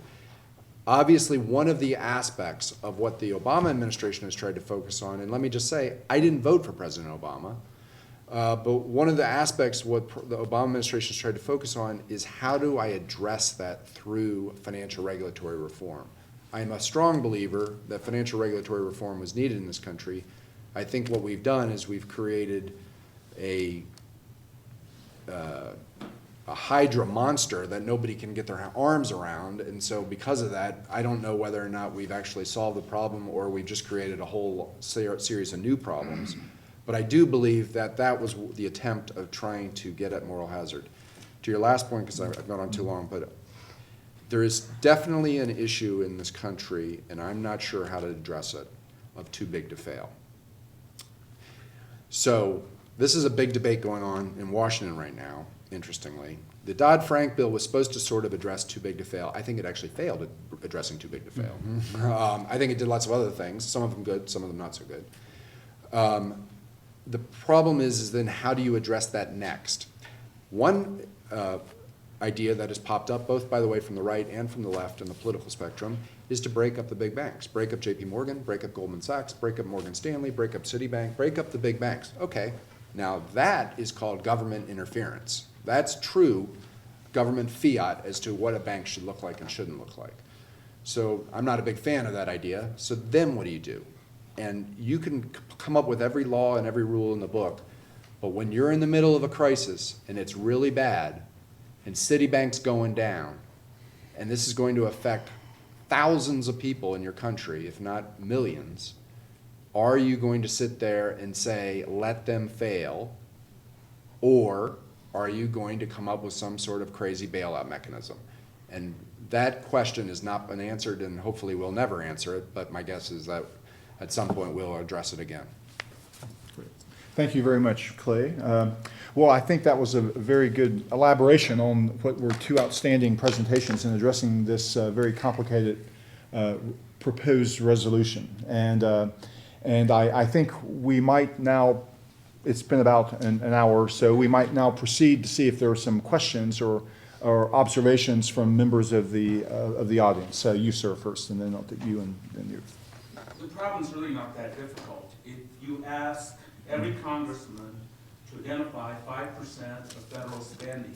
Obviously, one of the aspects of what the Obama administration has tried to focus on, and let me just say, I didn't vote for President Obama, but one of the aspects what the Obama administration has tried to focus on is how do I address that through financial regulatory reform. I am a strong believer that financial regulatory reform was needed in this country. I think what we've done is we've created a hydra monster that nobody can get their arms around, and so because of that, I don't know whether or not we've actually solved the problem or we've just created a whole series of new problems. But I do believe that that was the attempt of trying to get at moral hazard. To your last point, because I've gone on too long, but there is definitely an issue in this country, and I'm not sure how to address it, of too big to fail. So this is a big debate going on in Washington right now, interestingly. The Dodd-Frank bill was supposed to sort of address too big to fail. I think it actually failed at addressing too big to fail. I think it did lots of other things, some of them good, some of them not so good. The problem is then how do you address that next? One idea that has popped up, both by the way from the right and from the left in the political spectrum, is to break up the big banks. Break up JP Morgan, break up Goldman Sachs, break up Morgan Stanley, break up Citibank, break up the big banks. Okay, now that is called government interference. That's true government fiat as to what a bank should look like and shouldn't look like. So I'm not a big fan of that idea. So then what do you do? And you can come up with every law and every rule in the book, but when you're in the middle of a crisis and it's really bad and Citibank's going down, and this is going to affect thousands of people in your country, if not millions, are you going to sit there and say, let them fail, or are you going to come up with some sort of crazy bailout mechanism? And that question has not been answered, and hopefully we'll never answer it, but my guess is that at some point we'll address it again. Thank you very much, Clay. Well, I think that was a very good elaboration on what were two outstanding presentations in addressing this very complicated proposed resolution. And I think we might now, it's been about an hour or so, we might now proceed to see if there are some questions or observations from members of the audience. So you, sir, first, and then I'll take you and then you. The problem's really not that difficult. If you ask every congressman to identify 5% of federal spending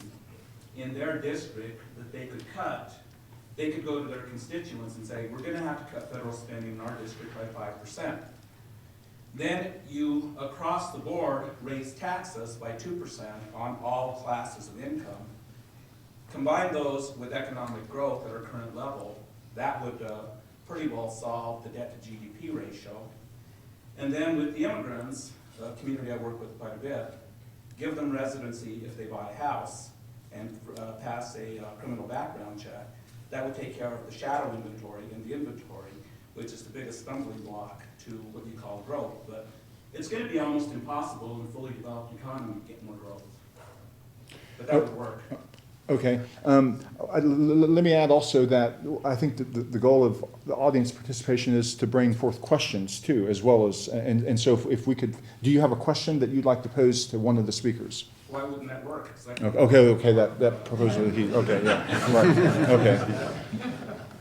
in their district that they could cut, they could go to their constituents and say, we're going to have to cut federal spending in our district by 5%. Then you, across the board, raise taxes by 2% on all classes of income. Combine those with economic growth at our current level, that would pretty well solve the debt to GDP ratio. And then with the immigrants, a community I work with quite a bit, give them residency if they buy a house and pass a criminal background check. That would take care of the shadow inventory and the inventory, which is the biggest stumbling block to what you call growth. But it's going to be almost impossible in a fully developed economy to get more growth. But that would work. Okay. Let me add also that I think that the goal of the audience participation is to bring forth questions too, as well as, and so if we could, do you have a question that you'd like to pose to one of the speakers? Why wouldn't that work? Okay, that proposal, okay, yeah, right, okay.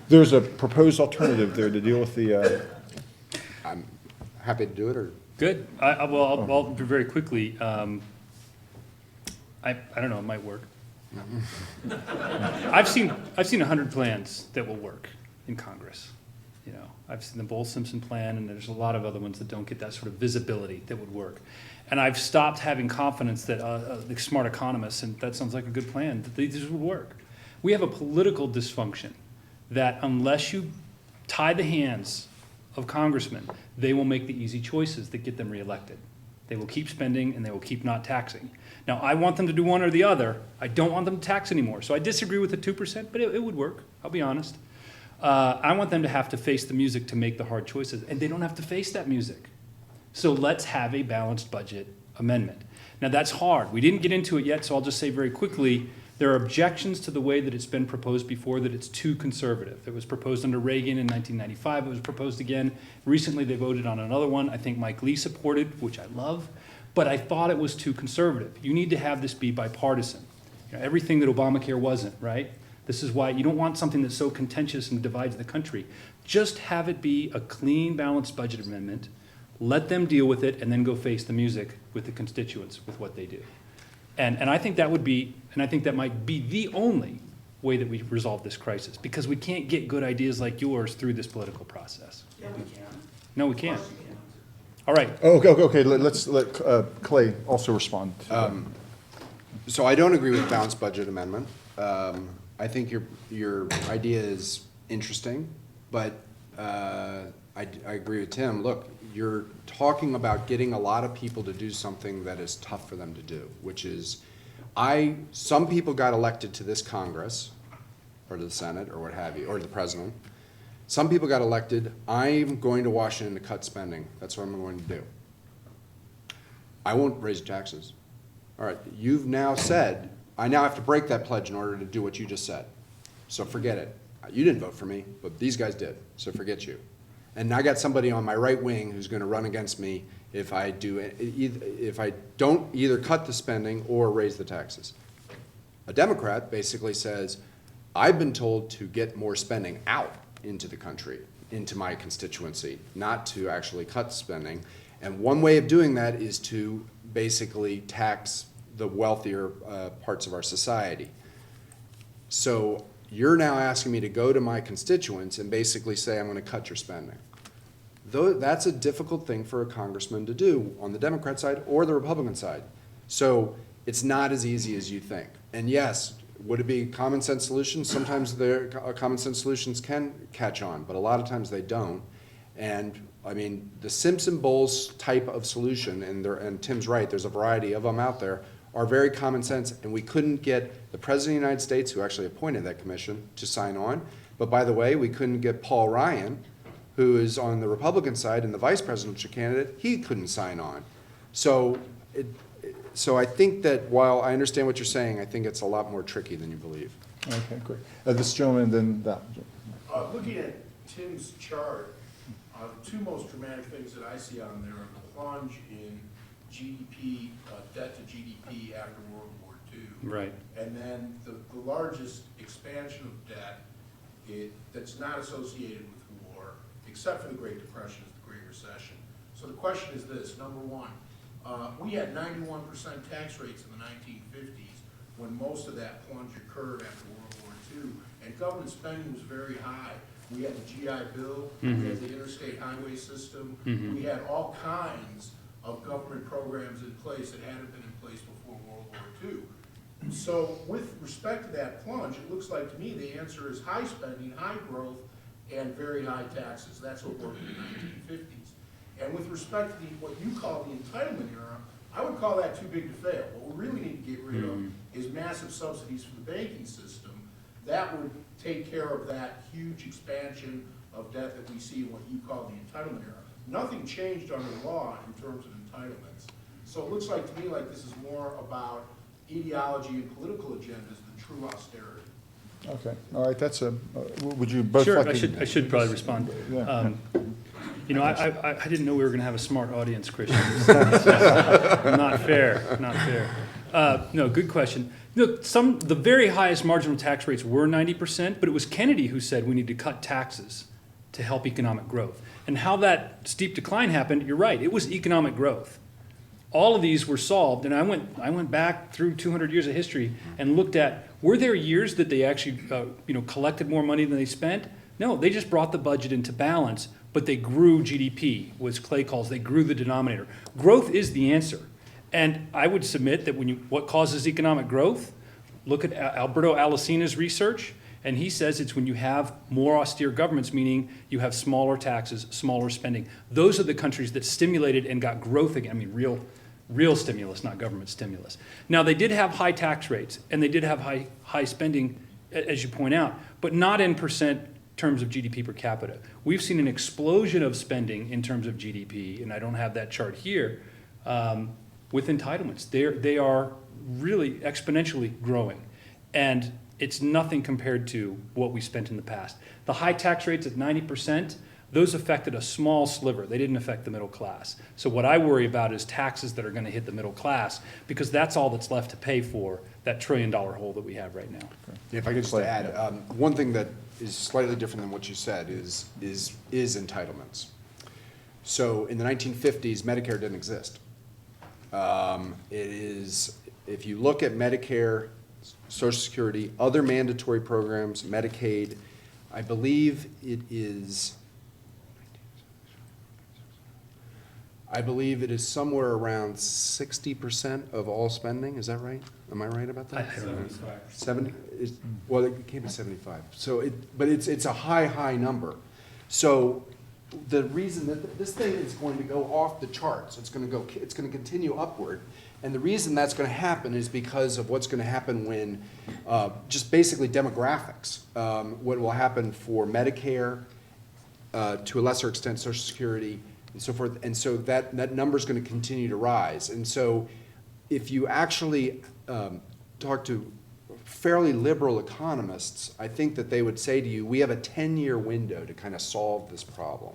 There's a proposed alternative there to deal with the, I'm happy to do it, or? Good. I'll do very quickly. I don't know, it might work. I've seen 100 plans that will work in Congress. You know, I've seen the Bowles-Simpson plan, and there's a lot of other ones that don't get that sort of visibility that would work. And I've stopped having confidence that the smart economists, and that sounds like a good plan, that these would work. We have a political dysfunction that unless you tie the hands of congressmen, they will make the easy choices that get them reelected. They will keep spending and they will keep not taxing. Now, I want them to do one or the other. I don't want them to tax anymore. So I disagree with the 2%, but it would work, I'll be honest. I want them to have to face the music to make the hard choices, and they don't have to face that music. So let's have a balanced budget amendment. Now, that's hard. We didn't get into it yet, so I'll just say very quickly, there are objections to the way that it's been proposed before, that it's too conservative. It was proposed under Reagan in 1995. It was proposed again. Recently, they voted on another one. I think Mike Lee supported, which I love, but I thought it was too conservative. You need to have this be bipartisan. You know, everything that Obamacare wasn't, right? This is why you don't want something that's so contentious and divides the country. Just have it be a clean, balanced budget amendment. Let them deal with it, and then go face the music with the constituents with what they do. And I think that would be, and I think that might be the only way that we resolve this crisis, because we can't get good ideas like yours through this political process. Yeah, we can. No, we Of can't. course you can. All right. okay, let's let Clay also respond. So I don't agree with the balanced budget amendment. I think your idea is interesting, but I agree with Tim. Look, you're talking about getting a lot of people to do something that is tough for them to do, which is, some people got elected to this Congress, or to the Senate, or what have you, or the president. Some people got elected, I'm going to Washington to cut spending. That's what I'm going to do. I won't raise taxes. All right, you've now said, I now have to break that pledge in order to do what you just said. So forget it. You didn't vote for me, but these guys did, so forget you. And I got somebody on my right wing who's going to run against me if I don't either cut the spending or raise the taxes. A Democrat basically says, I've been told to get more spending out into the country, into my constituency, not to actually cut spending. And one way of doing that is to basically tax the wealthier parts of our society. So you're now asking me to go to my constituents and basically say, I'm going to cut your spending. Though that's a difficult thing for a congressman to do on the Democrat side or the Republican side. So it's not as easy as you think. And yes, would it be common sense solutions? Sometimes their common sense solutions can catch on, but a lot of times they don't. And I mean, the Simpson-Bowles type of solution, and Tim's right, there's a variety of them out there, are very common sense, and we couldn't get the President of the United States, who actually appointed that commission, to sign on. But by the way, we couldn't get Paul Ryan, who is on the Republican side and the vice presidential candidate, he couldn't sign on. So I think that while I understand what you're saying, I think it's a lot more tricky than you believe. Okay, great. This gentleman, then that. Looking at Tim's chart, the two most dramatic things that I see on there are the plunge in GDP, debt to GDP after World War II. Right. And then the largest expansion of debt that's not associated with war, except for the Great Depression, is the Great Recession. So the question is this, number one, we had 91% tax rates in the 1950s when most of that plunge occurred after World War II, and government spending was very high. We had the GI Bill, we had the interstate highway system, we had all kinds of government programs in place that hadn't been in place before World War II. So with respect to that plunge, it looks like to me the answer is high spending, high growth, and very high taxes. That's what worked in the 1950s. And with respect to what you call the entitlement era, I would call that too big to fail. What we really need to get rid of is massive subsidies for the banking system. That would take care of that huge expansion of debt that we see in what you call the entitlement era. Nothing changed under law in terms of entitlements. So it looks like to me like this is more about ideology and political agendas than true austerity. Okay, all right, that's a, would you both Sure, like to? I should probably respond. Yeah. You know, I didn't know we were going to have a smart audience, Christian. Not fair, not fair. No, good question. Look, the very highest marginal tax rates were 90%, but it was Kennedy who said we need to cut taxes to help economic growth. And how that steep decline happened, you're right, it was economic growth. All of these were solved, and I went back through 200 years of history and looked at, were there years that they actually collected more money than they spent? No, they just brought the budget into balance, but they grew GDP, as Clay calls, they grew the denominator. Growth is the answer. And I would submit that what causes economic growth? Look at Alberto Alesina's research, and he says it's when you have more austere governments, meaning you have smaller taxes, smaller spending. Those are the countries that stimulated and got growth again. I mean, real stimulus, not government stimulus. Now, they did have high tax rates, and they did have high spending, as you point out, but not in percent terms of GDP per capita. We've seen an explosion of spending in terms of GDP, and I don't have that chart here, with entitlements. They are really exponentially growing, and it's nothing compared to what we spent in the past. The high tax rates at 90%, those affected a small sliver. They didn't affect the middle class. So what I worry about is taxes that are going to hit the middle class, because that's all that's left to pay for that $1 trillion hole that we have right now. If I could just add, one thing that is slightly different than what you said is entitlements. So in the 1950s, Medicare didn't exist. If you look at Medicare, Social Security, other mandatory programs, Medicaid, I believe it is somewhere around 60% of all spending. Is that right? Am I right about that? I don't know. 70? Well, it came to 75. So but it's a high number. So the reason that this thing is going to go off the charts, it's going to continue upward. And the reason that's going to happen is because of what's going to happen when, just basically demographics. What will happen for Medicare, to a lesser extent Social Security, and so forth. And so that number is going to continue to rise. And so if you actually talk to fairly liberal economists, I think that they would say to you, we have a 10-year window to kind of solve this problem.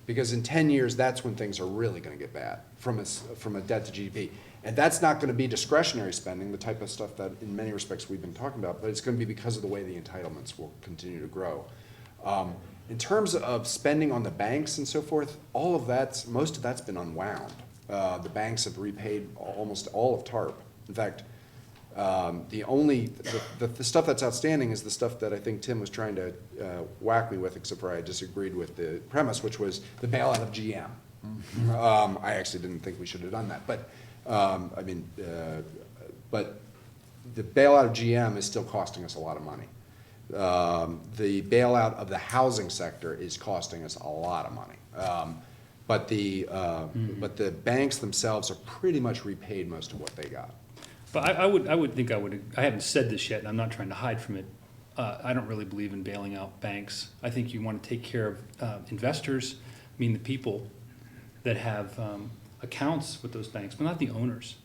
Because in 10 years, that's when things are really going to get bad from a debt to GDP. And that's not going to be discretionary spending, the type of stuff that in many respects we've been talking about, but it's going to be because of the way the entitlements will continue to grow. In terms of spending on the banks and so forth, most of that's been unwound. The banks have repaid almost all of TARP. In fact, the stuff that's outstanding is the stuff that I think Tim was trying to whack me with, except for I disagreed with the premise, which was the bailout of GM. I actually didn't think we should have done that, but but the bailout of GM is still costing us a lot of money. The bailout of the housing sector is costing us a lot of money. But the banks themselves are pretty much repaid most of what they got. But I haven't said this yet, and I'm not trying to hide from it. I don't really believe in bailing out banks. I think you want to take care of investors, the people that have accounts with those banks, but not the owners.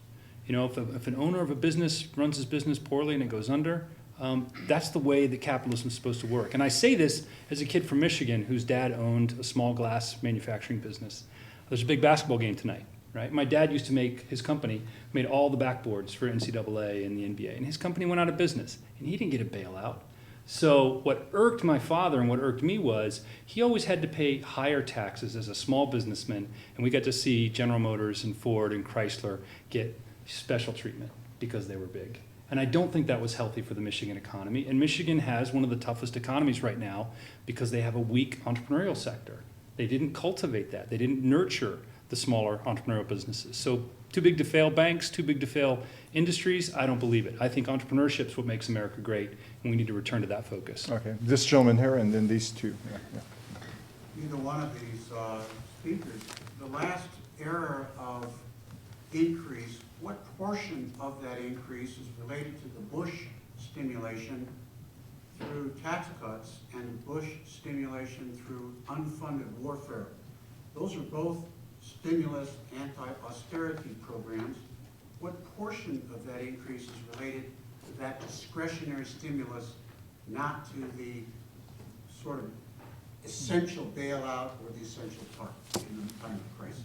You know, if an owner of a business runs his business poorly and it goes under, that's the way that capitalism is supposed to work. And I say this as a kid from Michigan whose dad owned a small glass manufacturing business. There's a big basketball game tonight, right? My dad used to his company made all the backboards for NCAA and the NBA, and his company went out of business, and he didn't get a bailout. So what irked my father and what irked me was he always had to pay higher taxes as a small businessman, and we got to see General Motors and Ford and Chrysler get special treatment because they were big. And I don't think that was healthy for the Michigan economy. And Michigan has one of the toughest economies right now because they have a weak entrepreneurial sector. They didn't cultivate that. They didn't nurture the smaller entrepreneurial businesses. So too big to fail banks, too big to fail industries, I don't believe it. I think entrepreneurship is what makes America great, We need to return to that focus. Okay, this gentleman here and then these two. Yeah, yeah. Either one of these speakers, the last era of increase, what portion of that increase is related to the Bush stimulation through tax cuts and Bush stimulation through unfunded warfare? Those are both stimulus, anti-austerity programs. What portion of that increase is related to that discretionary stimulus, not to the sort of essential bailout or the essential part in the time of crisis?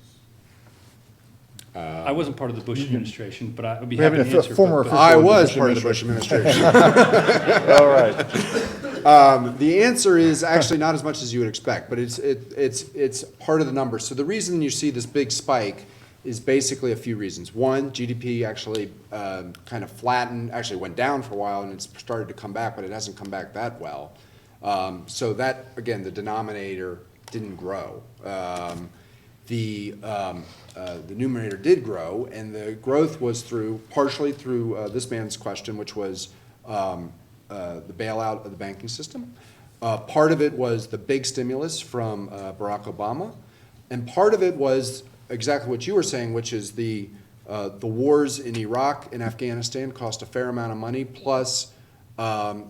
I wasn't part of the Bush administration, but I would be We're happy having to a answer. former but- official I of the was Bush part of the Bush administration. All right. The answer is actually not as much as you would expect, but it's part of the numbers. So the reason you see this big spike is basically a few reasons. One, GDP actually kind of flattened, actually went down for a while, and it's started to come back, but it hasn't come back that well. So that, again, the denominator didn't grow. The numerator did grow, and the growth was partially through this man's question, which was the bailout of the banking system. Part of it was the big stimulus from Barack Obama, and part of it was exactly what you were saying, which is the wars in Iraq and Afghanistan cost a fair amount of money, plus there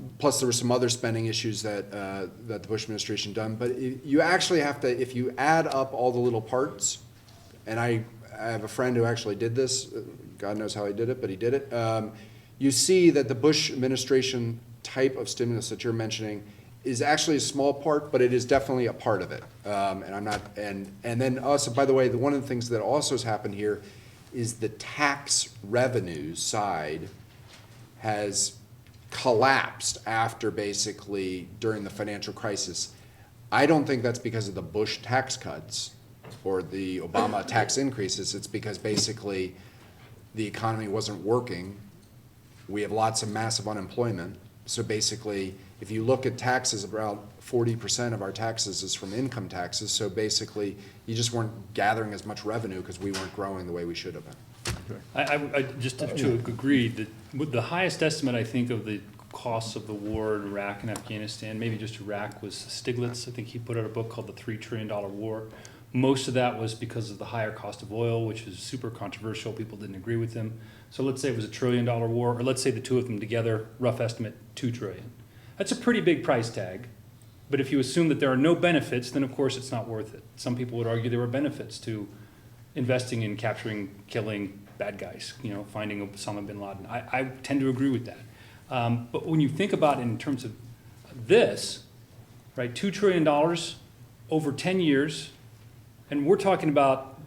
were some other spending issues that the Bush administration done. But you actually have to, if you add up all the little parts, and I have a friend who actually did this, God knows how he did it, but he did it. You see that the Bush administration type of stimulus that you're mentioning is actually a small part, but it is definitely a part of it. And then also, by the way, one of the things that also has happened here is the tax revenues side has collapsed after basically during the financial crisis. I don't think that's because of the Bush tax cuts or the Obama tax increases. It's because basically the economy wasn't working. We have lots of massive unemployment. So basically, if you look at taxes, about 40% of our taxes is from income taxes. So basically, you just weren't gathering as much revenue because we weren't growing the way we should have been. I just to agree that with the highest estimate, I think, of the costs of the war in Iraq and Afghanistan, maybe just Iraq, was Stiglitz. I think he put out a book called The $3 Trillion War. Most of that was because of the higher cost of oil, which is super controversial. People didn't agree with him. So let's say it was a $1 trillion war, or let's say the two of them together, rough estimate, $2 trillion. That's a pretty big price tag. But if you assume that there are no benefits, then of course it's not worth it. Some people would argue there were benefits to investing in capturing, killing bad guys, finding Osama bin Laden. I tend to agree with that. But when you think about it in terms of this, right, $2 trillion over 10 years, and we're talking about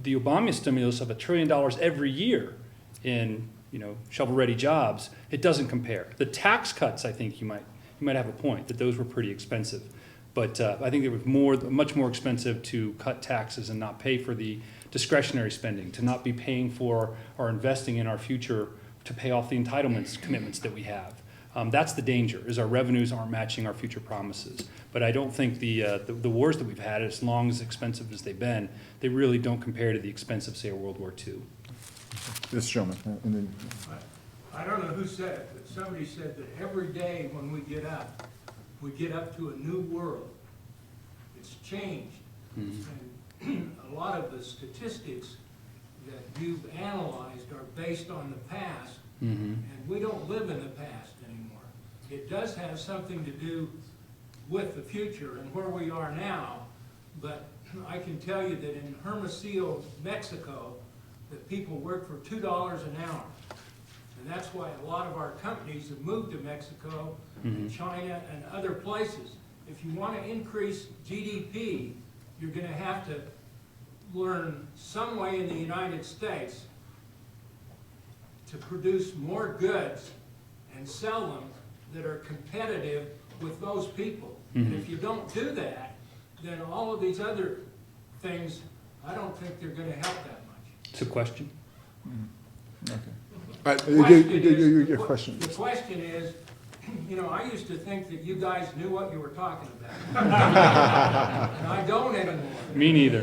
the Obama stimulus of $1 trillion every year in, shovel-ready jobs, it doesn't compare. The tax cuts, I think you might have a point that those were pretty expensive. But I think it was much more expensive to cut taxes and not pay for the discretionary spending, to not be paying for or investing in our future to pay off the entitlements commitments that we have. That's the danger, is our revenues aren't matching our future promises. But I don't think the wars that we've had, as long as expensive as they've been, they really don't compare to the expense of, say, a World War II. This gentleman, and then, I don't know who said it, but somebody said that every day when we get up to a new world. It's changed. And a lot of the statistics that you've analyzed are based on the past, and we don't live in the past anymore. It does have something to do with the future and where we are now, but I can tell you that in Hermosillo, Mexico, that people work for $2 an hour. And that's why a lot of our companies have moved to Mexico and China and other places. If you want to increase GDP, you're going to have to learn some way in the United States to produce more goods and sell them that are competitive with those people. And if you don't do that, then all of these other things, I don't think they're going to help that much. It's a question. your question. The question is, I used to think that you guys knew what you were talking about. And I don't anymore. Me neither.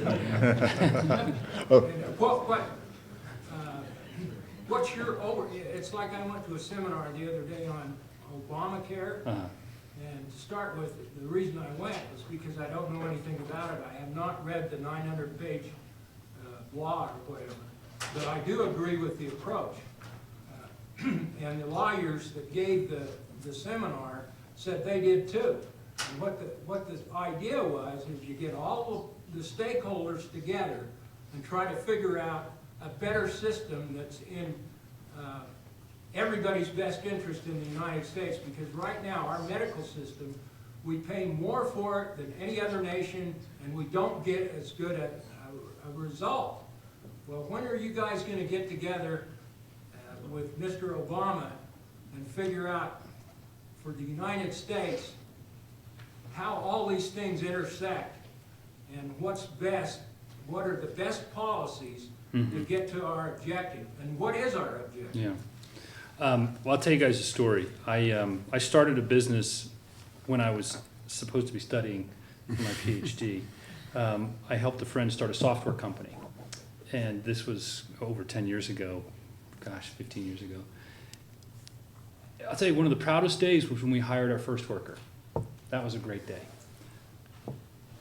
What's your it's like I went to a seminar the other day on Obamacare. And to start with, the reason I went was because I don't know anything about it. I have not read the 900-page law or whatever. But I do agree with the approach. And the lawyers that gave the seminar said they did too. And what the idea was is you get all of the stakeholders together and try to figure out a better system that's in everybody's best interest in the United States, because right now our medical system, we pay more for it than any other nation, and we don't get as good a result. Well, when are you guys going to get together with Mr. Obama and figure out for the United States how all these things intersect and what's best, what are the best policies to get to our objective, and what is our objective? Yeah. Well, I'll tell you guys a story. I started a business when I was supposed to be studying for my PhD. I helped a friend start a software company, and this was over 10 years ago, gosh, 15 years ago. I'll tell you, one of the proudest days was when we hired our first worker. That was a great day.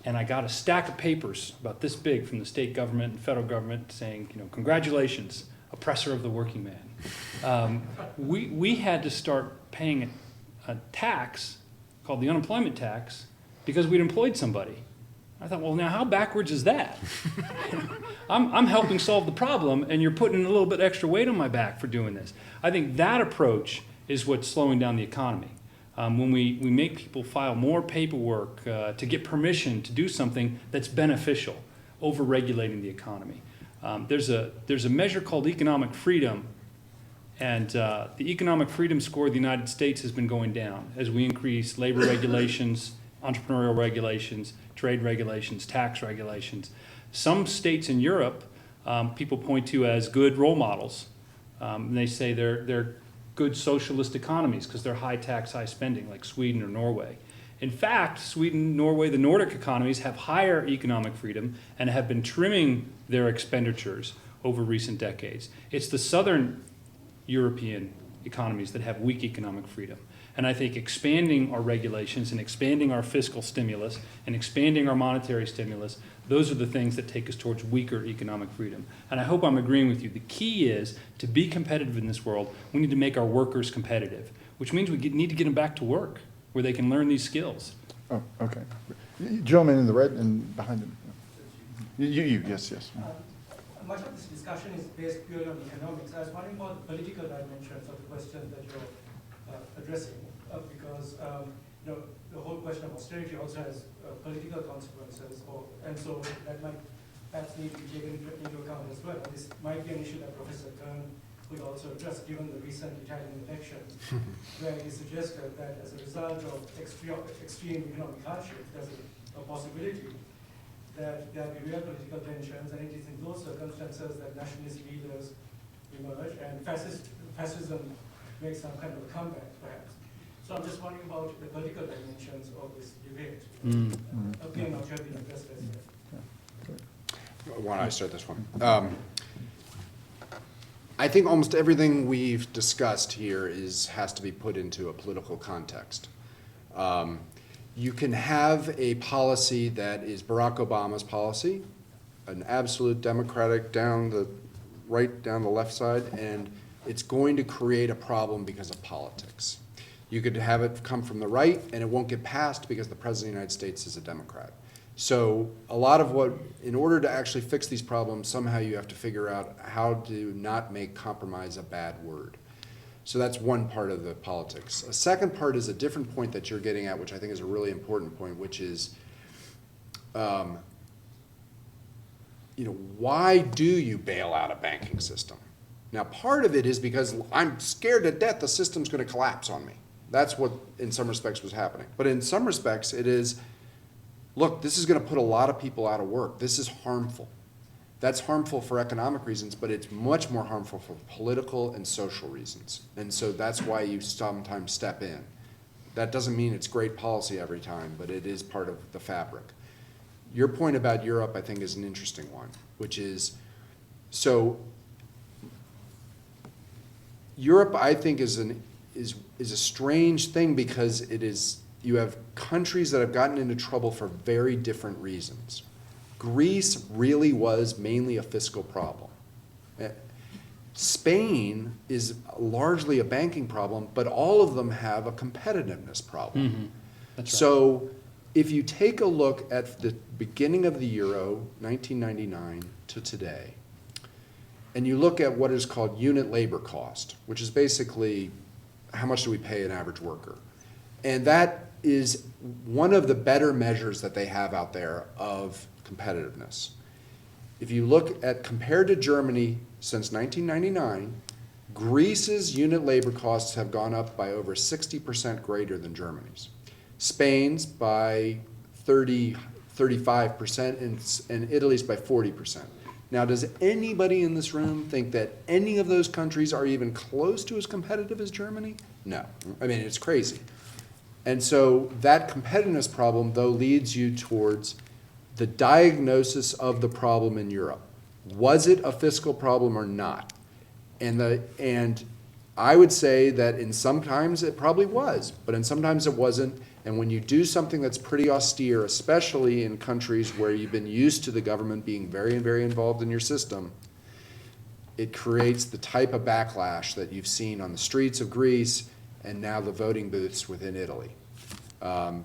And I got a stack of papers about this big from the state government and federal government saying, you know, congratulations, oppressor of the working man. We had to start paying a tax called the unemployment tax because we'd employed somebody. I thought, well, now how backwards is that? I'm helping solve the problem, and you're putting a little bit extra weight on my back for doing this. I think that approach is what's slowing down the economy. When we make people file more paperwork to get permission to do something that's beneficial, over-regulating the economy. There's a measure called economic freedom, and the economic freedom score of the United States has been going down as we increase labor regulations, entrepreneurial regulations, trade regulations, tax regulations. Some states in Europe people point to as good role models. And they say they're good socialist economies because they're high tax, high spending, like Sweden or Norway. In fact, Sweden, Norway, the Nordic economies have higher economic freedom and have been trimming their expenditures over recent decades. It's the southern European economies that have weak economic freedom. And I think expanding our regulations and expanding our fiscal stimulus and expanding our monetary stimulus, those are the things that take us towards weaker economic freedom. And I hope I'm agreeing with you. The key is to be competitive in this world, we need to make our workers competitive, which means we need to get them back to work where they can learn these skills. Oh, okay. Gentleman in the red and behind him. Yes. Much of this discussion is based purely on economics. I was wondering about the political dimensions of the question that you're addressing, because you know, the whole question of austerity also has political consequences, and so that might perhaps need to be taken into account as well. This might be an issue that Professor Kern could also address, given the recent Italian elections, where he suggested that as a result of extreme economic hardship, there's a possibility that there will be real political tensions, and it is in those circumstances that nationalist leaders emerge and fascism makes some kind of a comeback, perhaps. So I'm just wondering about the political dimensions of this debate. Again, not yet been addressed as yet. Why don't I start this one? I think almost everything we've discussed here has to be put into a political context. You can have a policy that is Barack Obama's policy, an absolute democratic right down the left side, and it's going to create a problem because of politics. You could have it come from the right, and it won't get passed because the President of the United States is a Democrat. So a lot of in order to actually fix these problems, somehow you have to figure out how to not make compromise a bad word. So that's one part of the politics. A second part is a different point that you're getting at, which I think is a really important point, which is, why do you bail out a banking system? Now, part of it is because I'm scared to death the system's going to collapse on me. That's what, in some respects, was happening. But in some respects, it is, look, this is going to put a lot of people out of work. This is harmful. That's harmful for economic reasons, but it's much more harmful for political and social reasons. And so that's why you sometimes step in. That doesn't mean it's great policy every time, but it is part of the fabric. Your point about Europe, I think, is an interesting one, which is, so Europe, I think, is is a strange thing because you have countries that have gotten into trouble for very different reasons. Greece really was mainly a fiscal problem. Spain is largely a banking problem, but all of them have a competitiveness problem. Mm-hmm. That's right. So if you take a look at the beginning of the euro, 1999 to today, and you look at what is called unit labor cost, which is basically how much do we pay an average worker, and that is one of the better measures that they have out there of competitiveness. If you look at, compared to Germany since 1999, Greece's unit labor costs have gone up by over 60% greater than Germany's. Spain's by 35%, and Italy's by 40%. Now, does anybody in this room think that any of those countries are even close to as competitive as Germany? No. I mean, it's crazy. And so that competitiveness problem, though, leads you towards the diagnosis of the problem in Europe. Was it a fiscal problem or not? And I would say that in sometimes it probably was, but in sometimes it wasn't. And when you do something that's pretty austere, especially in countries where you've been used to the government being very, very involved in your system, it creates the type of backlash that you've seen on the streets of Greece and now the voting booths within Italy.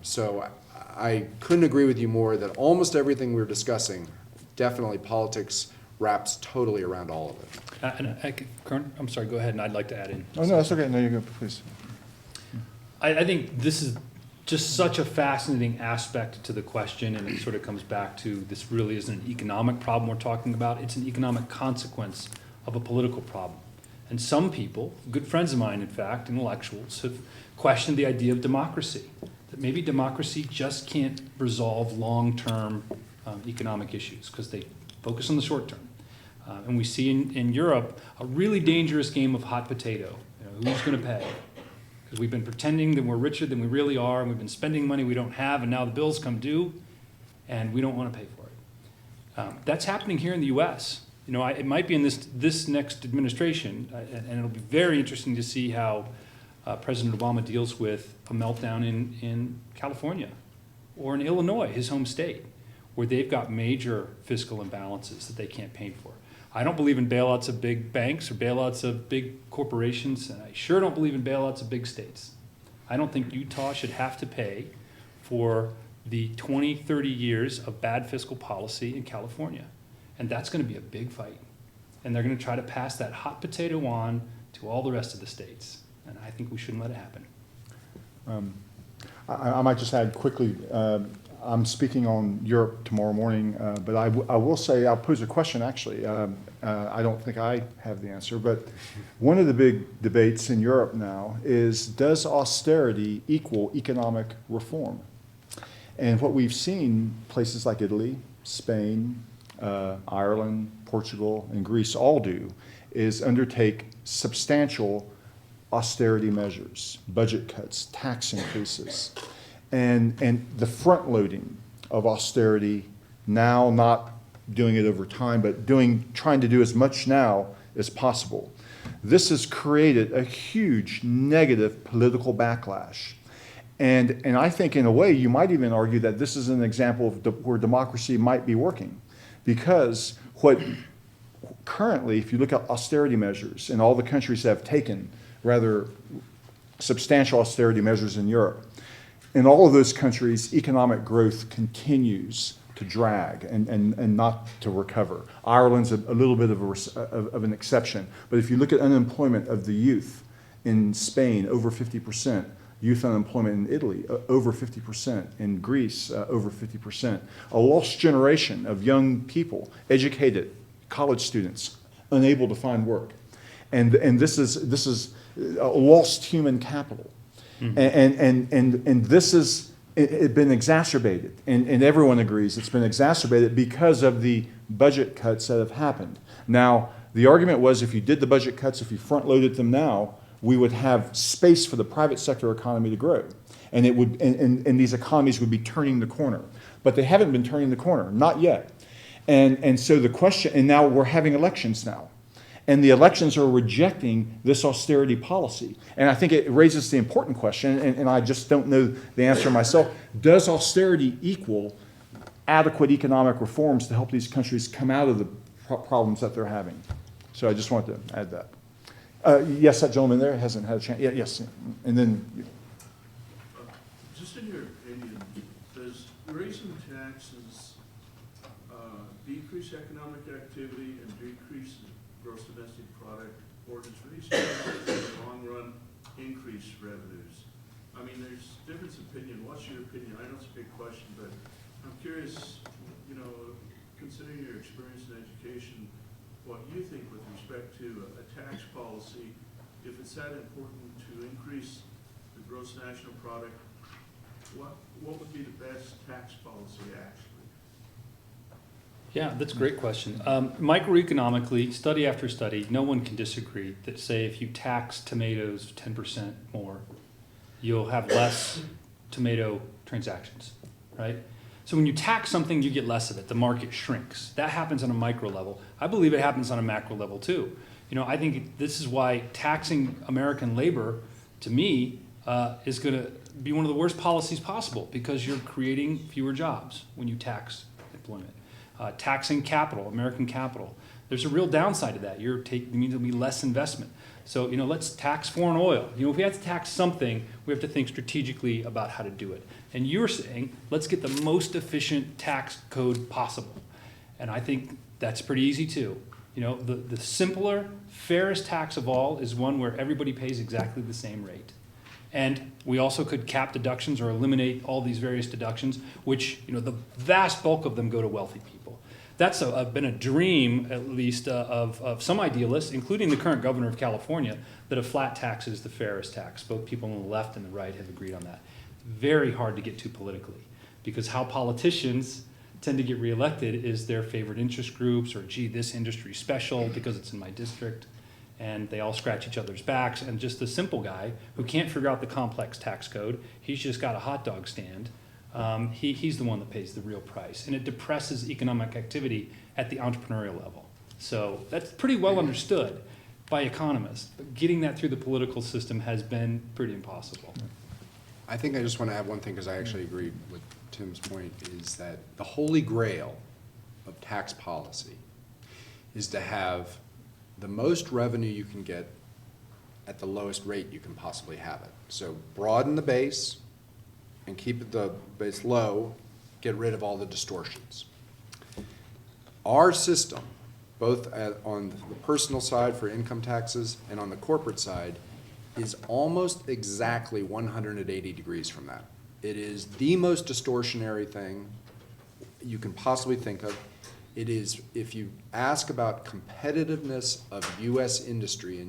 So I couldn't agree with you more that almost everything we're discussing, definitely politics wraps totally around all of it. Kern, I'm sorry, go ahead, and I'd like to add in. Oh, no, that's okay. No, you go, please. I think this is just such a fascinating aspect to the question, and it sort of comes back to this really isn't an economic problem we're talking about. It's an economic consequence of a political problem. And some people, good friends of mine, in fact, intellectuals, have questioned the idea of democracy, that maybe democracy just can't resolve long-term economic issues because they focus on the short term. And we see in Europe a really dangerous game of hot potato. Who's going to pay? Because we've been pretending that we're richer than we really are, and we've been spending money we don't have, and now the bills come due, and we don't want to pay for it. That's happening here in the U.S. It might be in this next administration, and it'll be very interesting to see how President Obama deals with a meltdown in California or in Illinois, his home state, where they've got major fiscal imbalances that they can't pay for. I don't believe in bailouts of big banks or bailouts of big corporations, and I sure don't believe in bailouts of big states. I don't think Utah should have to pay for the 20, 30 years of bad fiscal policy in California. And that's going to be a big fight. And they're going to try to pass that hot potato on to all the rest of the states. And I think we shouldn't let it happen. I might just add quickly, I'm speaking on Europe tomorrow morning, but I will say, I'll pose a question actually. I don't think I have the answer, but one of the big debates in Europe now is, does austerity equal economic reform? And what we've seen, places like Italy, Spain, Ireland, Portugal, and Greece all do, is undertake substantial austerity measures, budget cuts, tax increases. And the front loading of austerity, now not doing it over time, but trying to do as much now as possible. This has created a huge negative political backlash. And I think in a way you might even argue that this is an example of where democracy might be working. Because what currently, if you look at austerity measures, and all the countries have taken rather substantial austerity measures in Europe, in all of those countries, economic growth continues to drag and not to recover. Ireland's a little bit of an exception. But if you look at unemployment of the youth in Spain, over 50%. Youth unemployment in Italy, over 50%. In Greece, over 50%. A lost generation of young people, educated, college students, unable to find work. And this is a lost human capital. Mm-hmm. And this has been exacerbated, and everyone agrees it's been exacerbated because of the budget cuts that have happened. Now, the argument was if you did the budget cuts, if you front-loaded them now, we would have space for the private sector economy to grow. And it would, and these economies would be turning the corner. But they haven't been turning the corner, not yet. And so the question, and now we're having elections now. And the elections are rejecting this austerity policy. And I think it raises the important question, and I just don't know the answer myself. Does austerity equal adequate economic reforms to help these countries come out of the problems that they're having? So I just wanted to add that. Yes, that gentleman there hasn't had a chance. Yeah, yes, and then Just in your opinion, does raising taxes decrease economic activity and decrease gross domestic product, or does raising taxes in the long run increase revenues? I mean, there's difference of opinion. What's your opinion? I know it's a big question, but I'm curious, you know, considering your experience in education, what you think with respect to a tax policy, if it's that important to increase the gross national product, what would be the best tax policy actually? Yeah, that's a great question. Microeconomically, study after study, no one can disagree that say if you tax tomatoes 10% more, you'll have less tomato transactions, right? So when you tax something, you get less of it. The market shrinks. That happens on a micro level. I believe it happens on a macro level too. You know, I think this is why taxing American labor, to me, is going to be one of the worst policies possible, because you're creating fewer jobs when you tax employment. Taxing capital, American capital, there's a real downside to that. It means there'll be less investment. So, you know, let's tax foreign oil. You know, if we have to tax something, we have to think strategically about how to do it. And you're saying, let's get the most efficient tax code possible. And I think that's pretty easy too. You know, the simpler, fairest tax of all is one where everybody pays exactly the same rate. And we also could cap deductions or eliminate all these various deductions, which, you know, the vast bulk of them go to wealthy people. That's been a dream, at least, of some idealists, including the current governor of California, that a flat tax is the fairest tax. Both people on the left and the right have agreed on that. Very hard to get to politically, because how politicians tend to get reelected is their favorite interest groups, or, gee, this industry's special because it's in my district. And they all scratch each other's backs, and just the simple guy who can't figure out the complex tax code, he's just got a hot dog stand, he's the one that pays the real price. And it depresses economic activity at the entrepreneurial level. So that's pretty well understood by economists, but getting that through the political system has been pretty impossible. I think I just want to add one thing, because I actually agree with Tim's point, is that the holy grail of tax policy is to have the most revenue you can get at the lowest rate you can possibly have it. So broaden the base and keep the base low, get rid of all the distortions. Our system, both on the personal side for income taxes and on the corporate side, is almost exactly 180 degrees from that. It is the most distortionary thing you can possibly think of. It is, if you ask about competitiveness of U.S. industry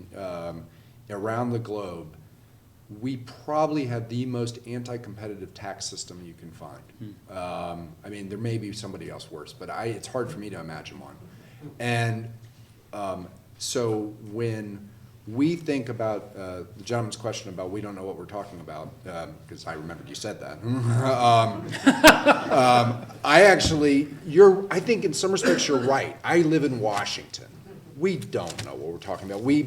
around the globe, we probably have the most anti-competitive tax system you can find. I mean, there may be somebody else worse, but it's hard for me to imagine one. And so when we think about the gentleman's question about we don't know what we're talking about, because I remembered you said that. I think in some respects you're right. I live in Washington. We don't know what we're talking about. We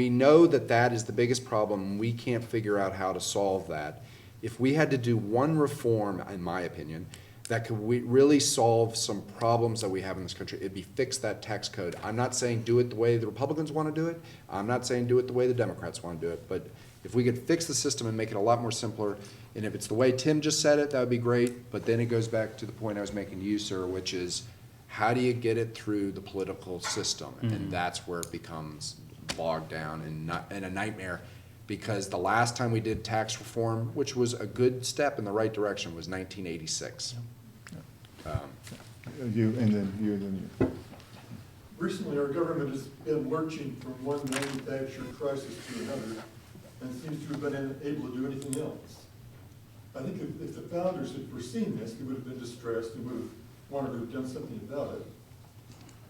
know that is the biggest problem. We can't figure out how to solve that. If we had to do one reform, in my opinion, that could really solve some problems that we have in this country, it'd be fix that tax code. I'm not saying do it the way the Republicans want to do it. I'm not saying do it the way the Democrats want to do it. But if we could fix the system and make it a lot more simpler, and if it's the way Tim just said it, that would be great. But then it goes back to the point I was making to you, sir, which is how do you get it through the political system? Mm-hmm. And that's where it becomes bogged down and a nightmare. Because the last time we did tax reform, which was a good step in the right direction, was 1986. Recently, our government has been lurching from one manufacturing crisis to another and seems to have been unable to do anything else. I think if the founders had foreseen this, they would have been distressed and would have wanted to have done something about it.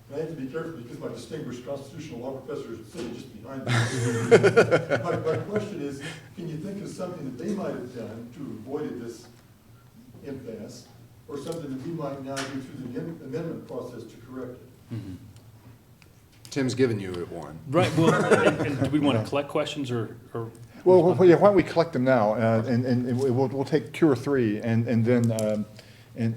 And I have to be careful because my distinguished constitutional law professor is sitting just behind me. My question is, can you think of something that they might have done to avoid this impasse, or something that we might now do through the amendment process to correct it? Mm-hmm. Tim's given you one. Right, well, and do we want to collect questions or? Well, yeah, why don't we collect them now, and we'll take two or three, and then, and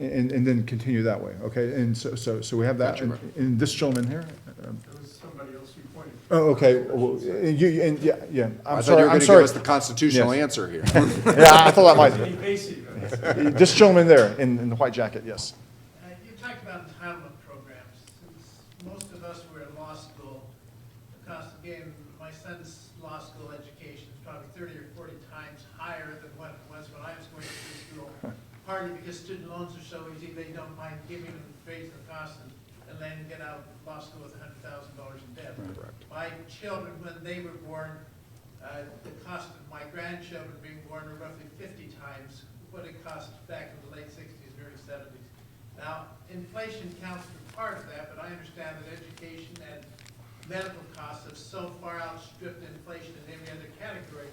then continue that way, okay? And so we have that, Gotcha, right. and this gentleman here? There was somebody else you pointed. Oh, okay, well, yeah, I I'm thought you sorry, were I'm going to give sorry. us the constitutional Yes. answer here. Yeah, I thought that might, Evasive. this gentleman there, in the white jacket, yes. You talked about entitlement programs. Since most of us were in law school, the cost of getting my son's law school education is probably 30 or 40 times higher than what it was when I was going to school. Partly because student loans are so easy, they don't mind giving them raise the cost and then get out of law school with $100,000 in debt. My children, when they were born, the cost of my grandchildren being born were roughly 50 times what it cost back in the late 60s, early 70s. Now, inflation counts for part of that, but I understand that education and medical costs have so far outstripped inflation in every other category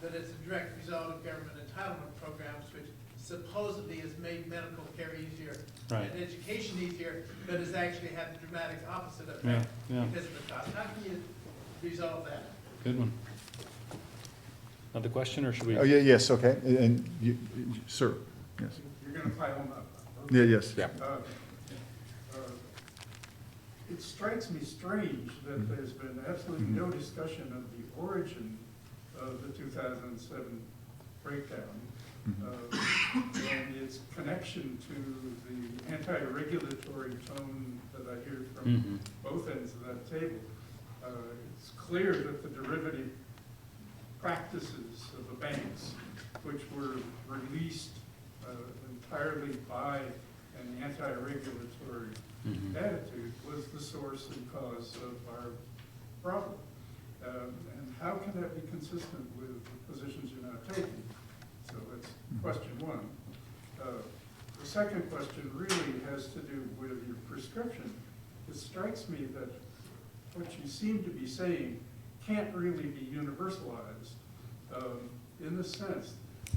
that it's a direct result of government entitlement programs, which supposedly has made medical care easier Right. and education easier, but has actually had the dramatic opposite effect Yeah. because of the cost. How can you resolve that? Good one. Another question, or should we? Oh, yeah, yes, okay, and you, sir, yes. You're gonna pile them up. Yeah, yes. Yeah. It strikes me strange that there's been absolutely no discussion of the origin of the 2007 breakdown and its connection to the anti-regulatory tone that I hear from both ends of that table. It's clear that the derivative practices of the banks, which were released entirely by an anti-regulatory attitude, was the source and cause of our problem. And how can that be consistent with the positions you're now taking? So that's question one. The second question really has to do with your prescription. It strikes me that what you seem to be saying can't really be universalized in the sense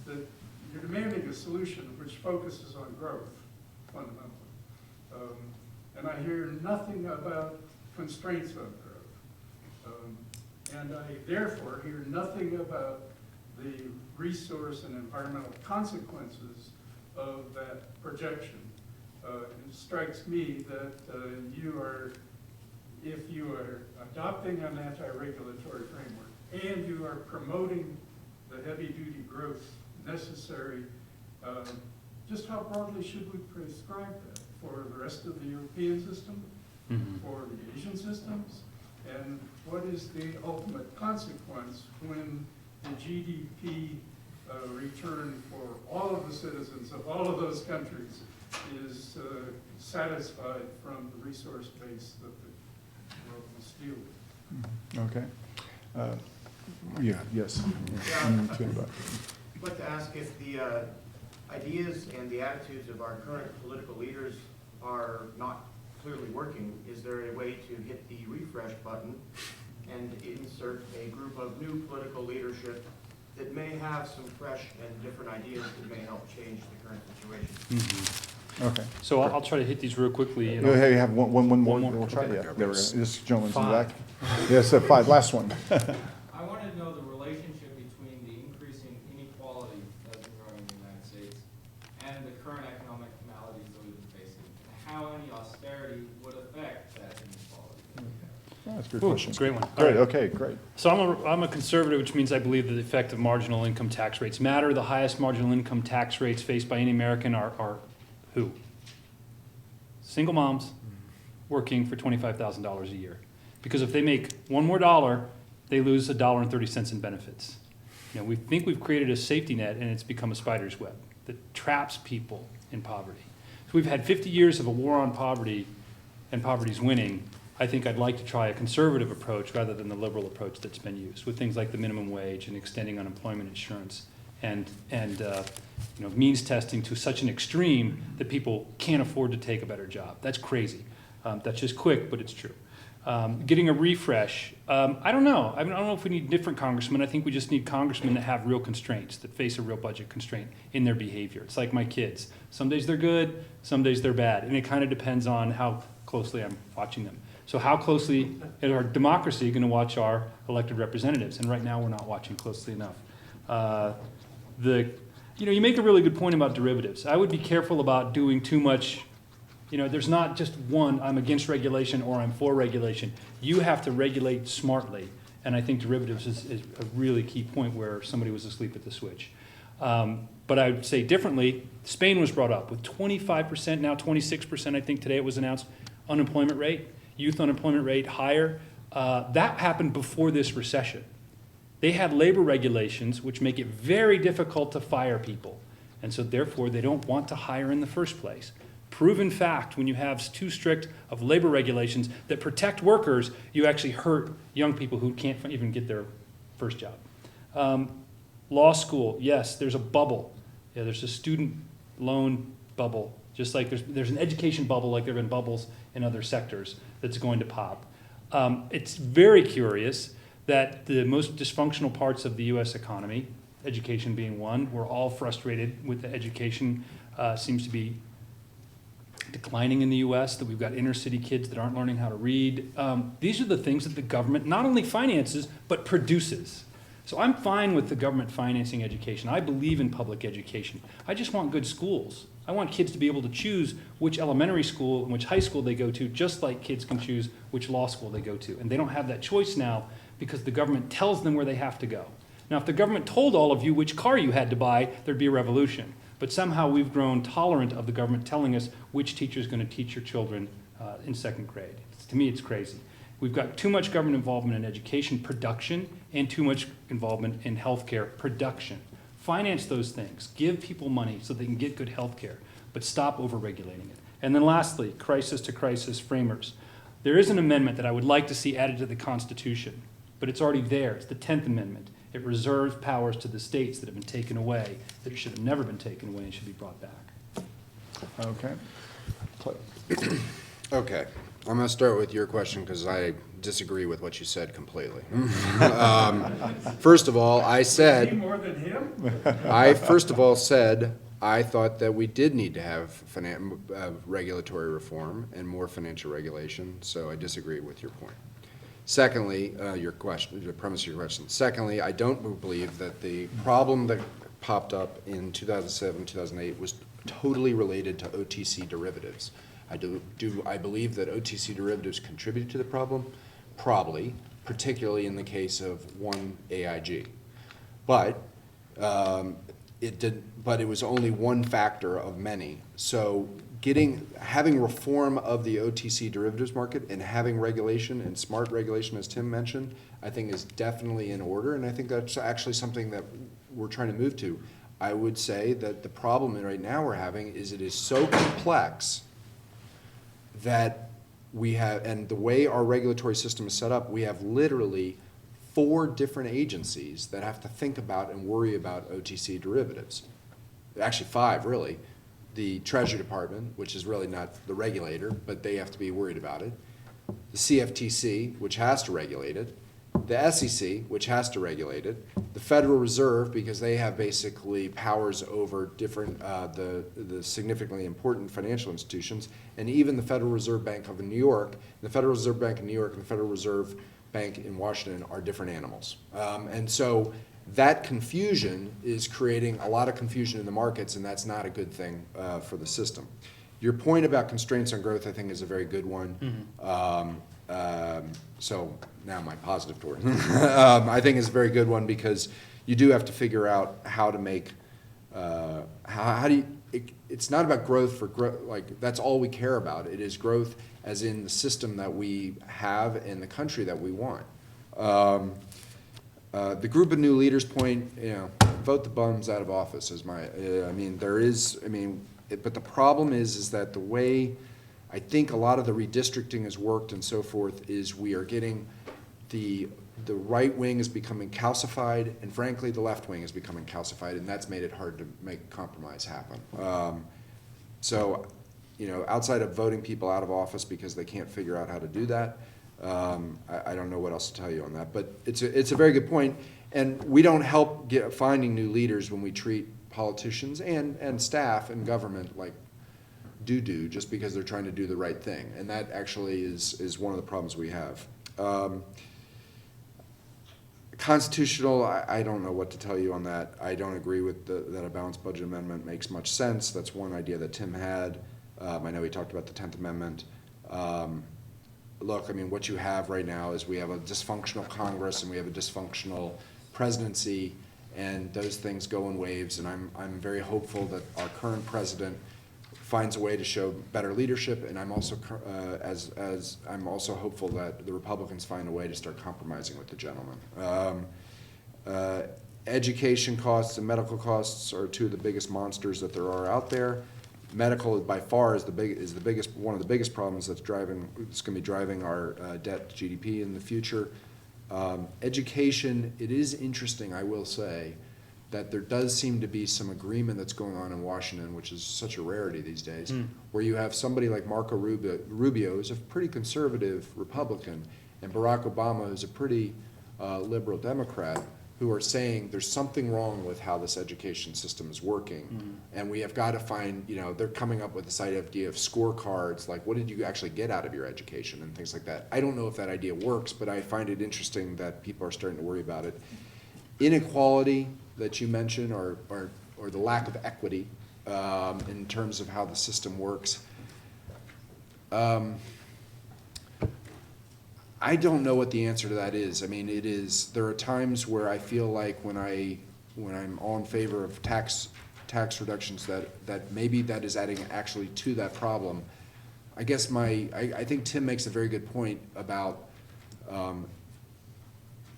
that you're demanding a solution which focuses on growth, fundamentally. And I hear nothing about constraints on growth. And I therefore hear nothing about the resource and environmental consequences of that projection. It strikes me that if you are adopting an anti-regulatory framework and you are promoting the heavy-duty growth necessary, just how broadly should we prescribe that for the rest of the European system, for the Asian systems, and what is the ultimate consequence when the GDP return for all of the citizens of all of those countries is satisfied from the resource base that the world must deal with? Okay. Yeah, yes. I'd like to ask if the ideas and the attitudes of our current political leaders are not clearly working, is there a way to hit the refresh button and insert a group of new political leadership that may have some fresh and different ideas that may help change the current situation? Okay. So I'll try to hit these real quickly. You have one more, we'll try, yeah, there we go. This gentleman's in the back. Yes, five, last one. I want to know the relationship between the increasing inequality that's been growing in the United States and the current economic maladies that we've been facing, and how any austerity would affect that inequality. That's a good Ooh, question. great one. Great, All right. okay, great. So I'm a conservative, which means I believe that the effect of marginal income tax rates matter. The highest marginal income tax rates faced by any American are who? Single moms working for $25,000 a year. Because if they make one more dollar, they lose $1.30 in benefits. You know, we think we've created a safety net, and it's become a spider's web that traps people in poverty. So we've had 50 years of a war on poverty, and poverty's winning. I think I'd like to try a conservative approach rather than the liberal approach that's been used, with things like the minimum wage and extending unemployment insurance and means testing to such an extreme that people can't afford to take a better job. That's crazy. That's just quick, but it's true. Getting a refresh, I don't know. I don't know if we need different congressmen. I think we just need congressmen that have real constraints, that face a real budget constraint in their behavior. It's like my kids. Some days they're good, some days they're bad, and it kind of depends on how closely I'm watching them. So how closely is our democracy going to watch our elected representatives? And right now, we're not watching closely enough. You make a really good point about derivatives. I would be careful about doing too much. There's not just one, I'm against regulation or I'm for regulation. You have to regulate smartly. And I think derivatives is a really key point where somebody was asleep at the switch. But I would say differently, Spain was brought up with 25%, now 26%, I think today it was announced, unemployment rate, youth unemployment rate higher. That happened before this recession. They had labor regulations which make it very difficult to fire people. And so therefore they don't want to hire in the first place. Proven fact, when you have too strict of labor regulations that protect workers, you actually hurt young people who can't even get their first job. Law school, yes, there's a bubble. Yeah, there's a student loan bubble, just like there's an education bubble like there have been bubbles in other sectors that's going to pop. It's very curious that the most dysfunctional parts of the U.S. economy, education being one, we're all frustrated with the education seems to be declining in the U.S., that we've got inner city kids that aren't learning how to read. These are the things that the government not only finances, but produces. So I'm fine with the government financing education. I believe in public education. I just want good schools. I want kids to be able to choose which elementary school and which high school they go to, just like kids can choose which law school they go to. And they don't have that choice now because the government tells them where they have to go. Now, if the government told all of you which car you had to buy, there'd be a revolution. But somehow we've grown tolerant of the government telling us which teacher is going to teach your children in second grade. To me, it's crazy. We've got too much government involvement in education production and too much involvement in healthcare production. Finance those things. Give people money so they can get good healthcare, but stop over-regulating it. And then lastly, crisis to crisis framers. There is an amendment that I would like to see added to the Constitution, but it's already there. It's the 10th Amendment. It reserves powers to the states that have been taken away, that should have never been taken away and should be brought back. Okay. Okay, I'm going to start with your question because I disagree with what you said completely. First of all, I said, more than him? I first of all said I thought that we did need to have regulatory reform and more financial regulation, so I disagree with your point. Secondly, your question, the premise of your question. Secondly, I don't believe that the problem that popped up in 2007, 2008 was totally related to OTC derivatives. I believe that OTC derivatives contributed to the problem? Probably, particularly in the case of one AIG. But it was only one factor of many. So having reform of the OTC derivatives market and having regulation and smart regulation, as Tim mentioned, I think is definitely in order, and I think that's actually something that we're trying to move to. I would say that the problem right now we're having is it is so complex that we have, and the way our regulatory system is set up, we have literally 4 different agencies that have to think about and worry about OTC derivatives. Actually 5, really. The Treasury Department, which is really not the regulator, but they have to be worried about it. The CFTC, which has to regulate it. The SEC, which has to regulate it. The Federal Reserve, because they have basically powers over different, the significantly important financial institutions, and even the Federal Reserve Bank of New York. The Federal Reserve Bank in New York and the Federal Reserve Bank in Washington are different animals. And so that confusion is creating a lot of confusion in the markets, and that's not a good thing for the system. Your point about constraints on growth, I think, is a very good one. Mm-hmm. So now my positive toward I think is a very good one because you do have to figure out how to make, how do you, it's not about growth for growth, like that's all we care about. It is growth as in the system that we have and the country that we want. The group of new leaders point, vote the bums out of office is my, but the problem is that the way I think a lot of the redistricting has worked and so forth is we are getting the right wing is becoming calcified, and frankly the left wing is becoming calcified, and that's made it hard to make compromise happen. So, outside of voting people out of office because they can't figure out how to do that, I don't know what else to tell you on that, but it's a very good point, and we don't help finding new leaders when we treat politicians and staff and government like do just because they're trying to do the right thing. And that actually is one of the problems we have. Constitutional, I don't know what to tell you on that. I don't agree with that a balanced budget amendment makes much sense. That's one idea that Tim had. I know he talked about the 10th Amendment. Look, I mean, what you have right now is we have a dysfunctional Congress and we have a dysfunctional presidency, and those things go in waves, and I'm very hopeful that our current president finds a way to show better leadership, and I'm also I'm also hopeful that the Republicans find a way to start compromising with the gentleman. Education costs and medical costs are two of the biggest monsters that there are out there. Medical, by far, is one of the biggest problems that's going to be driving our debt to GDP in the future. Education, it is interesting, I will say, that there does seem to be some agreement that's going on in Washington, which is such a rarity these days, where you have somebody like Marco Rubio, who's a pretty conservative Republican, and Barack Obama, who's a pretty liberal Democrat, who are saying there's something wrong with how this education system is working, and we have got to find, they're coming up with this idea of scorecards, like what did you actually get out of your education and things like that. I don't know if that idea works, but I find it interesting that people are starting to worry about it. Inequality that you mentioned, or the lack of equity in terms of how the system works. I don't know what the answer to that is. I mean, there are times where I feel like when I'm all in favor of tax reductions that maybe that is adding actually to that problem. I guess I think Tim makes a very good point about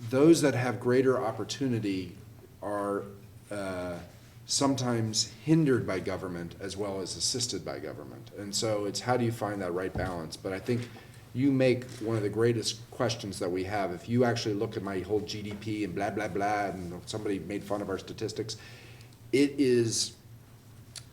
those that have greater opportunity are sometimes hindered by government as well as assisted by government. And so it's how do you find that right balance? But I think you make one of the greatest questions that we have. If you actually look at my whole GDP and blah, blah, blah, and somebody made fun of our statistics, it is,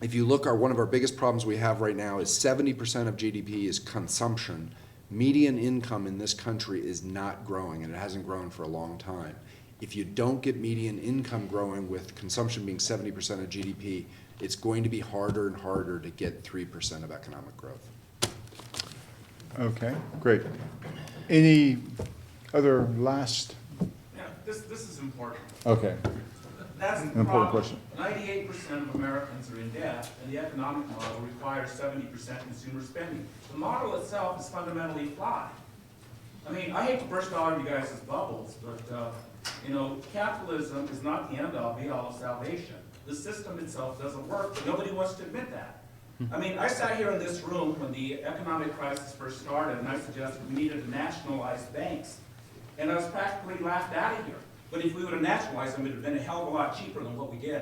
if you look, one of our biggest problems we have right now is 70% of GDP is consumption. Median income in this country is not growing, and it hasn't grown for a long time. If you don't get median income growing with consumption being 70% of GDP, it's going to be harder and harder to get 3% of economic growth. Okay, great. Any other last? Yeah, this is important. Okay. That's an important question. 98% of Americans are in debt, and the economic model requires 70% consumer spending. The model itself is fundamentally flawed. I mean, I hate to burst all of you guys' bubbles, but capitalism is not the end-all, be-all of salvation. The system itself doesn't work, but nobody wants to admit that. I mean, I sat here in this room when the economic crisis first started, and I suggested we needed to nationalize banks. And I was practically laughed out of here. But if we would have nationalized them, it would have been a hell of a lot cheaper than what we did.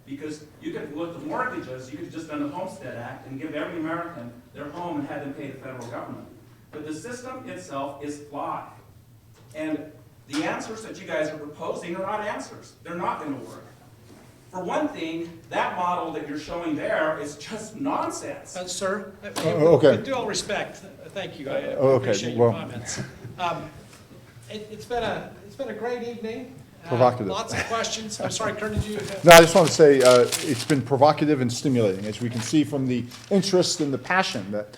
Because you could look at mortgages, you could have just done the Homestead Act and give every American their home and have them pay the federal government. But the system itself is flawed. And the answers that you guys are proposing are not answers. They're not going to work. For one thing, that model that you're showing there is just nonsense. Sir, okay. with due all respect, thank you. I Okay, appreciate your comments. It's been a great evening. Provocative. Lots of questions. I'm sorry, Kern, did you? No, I just want to say it's been provocative and stimulating, as we can see from the interest and the passion that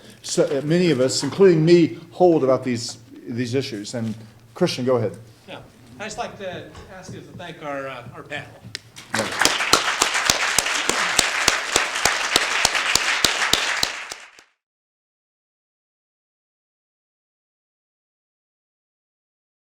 many of us, including me, hold about these issues. And Christian, go ahead. Yeah, I'd just like to ask you to thank our panel. Yeah.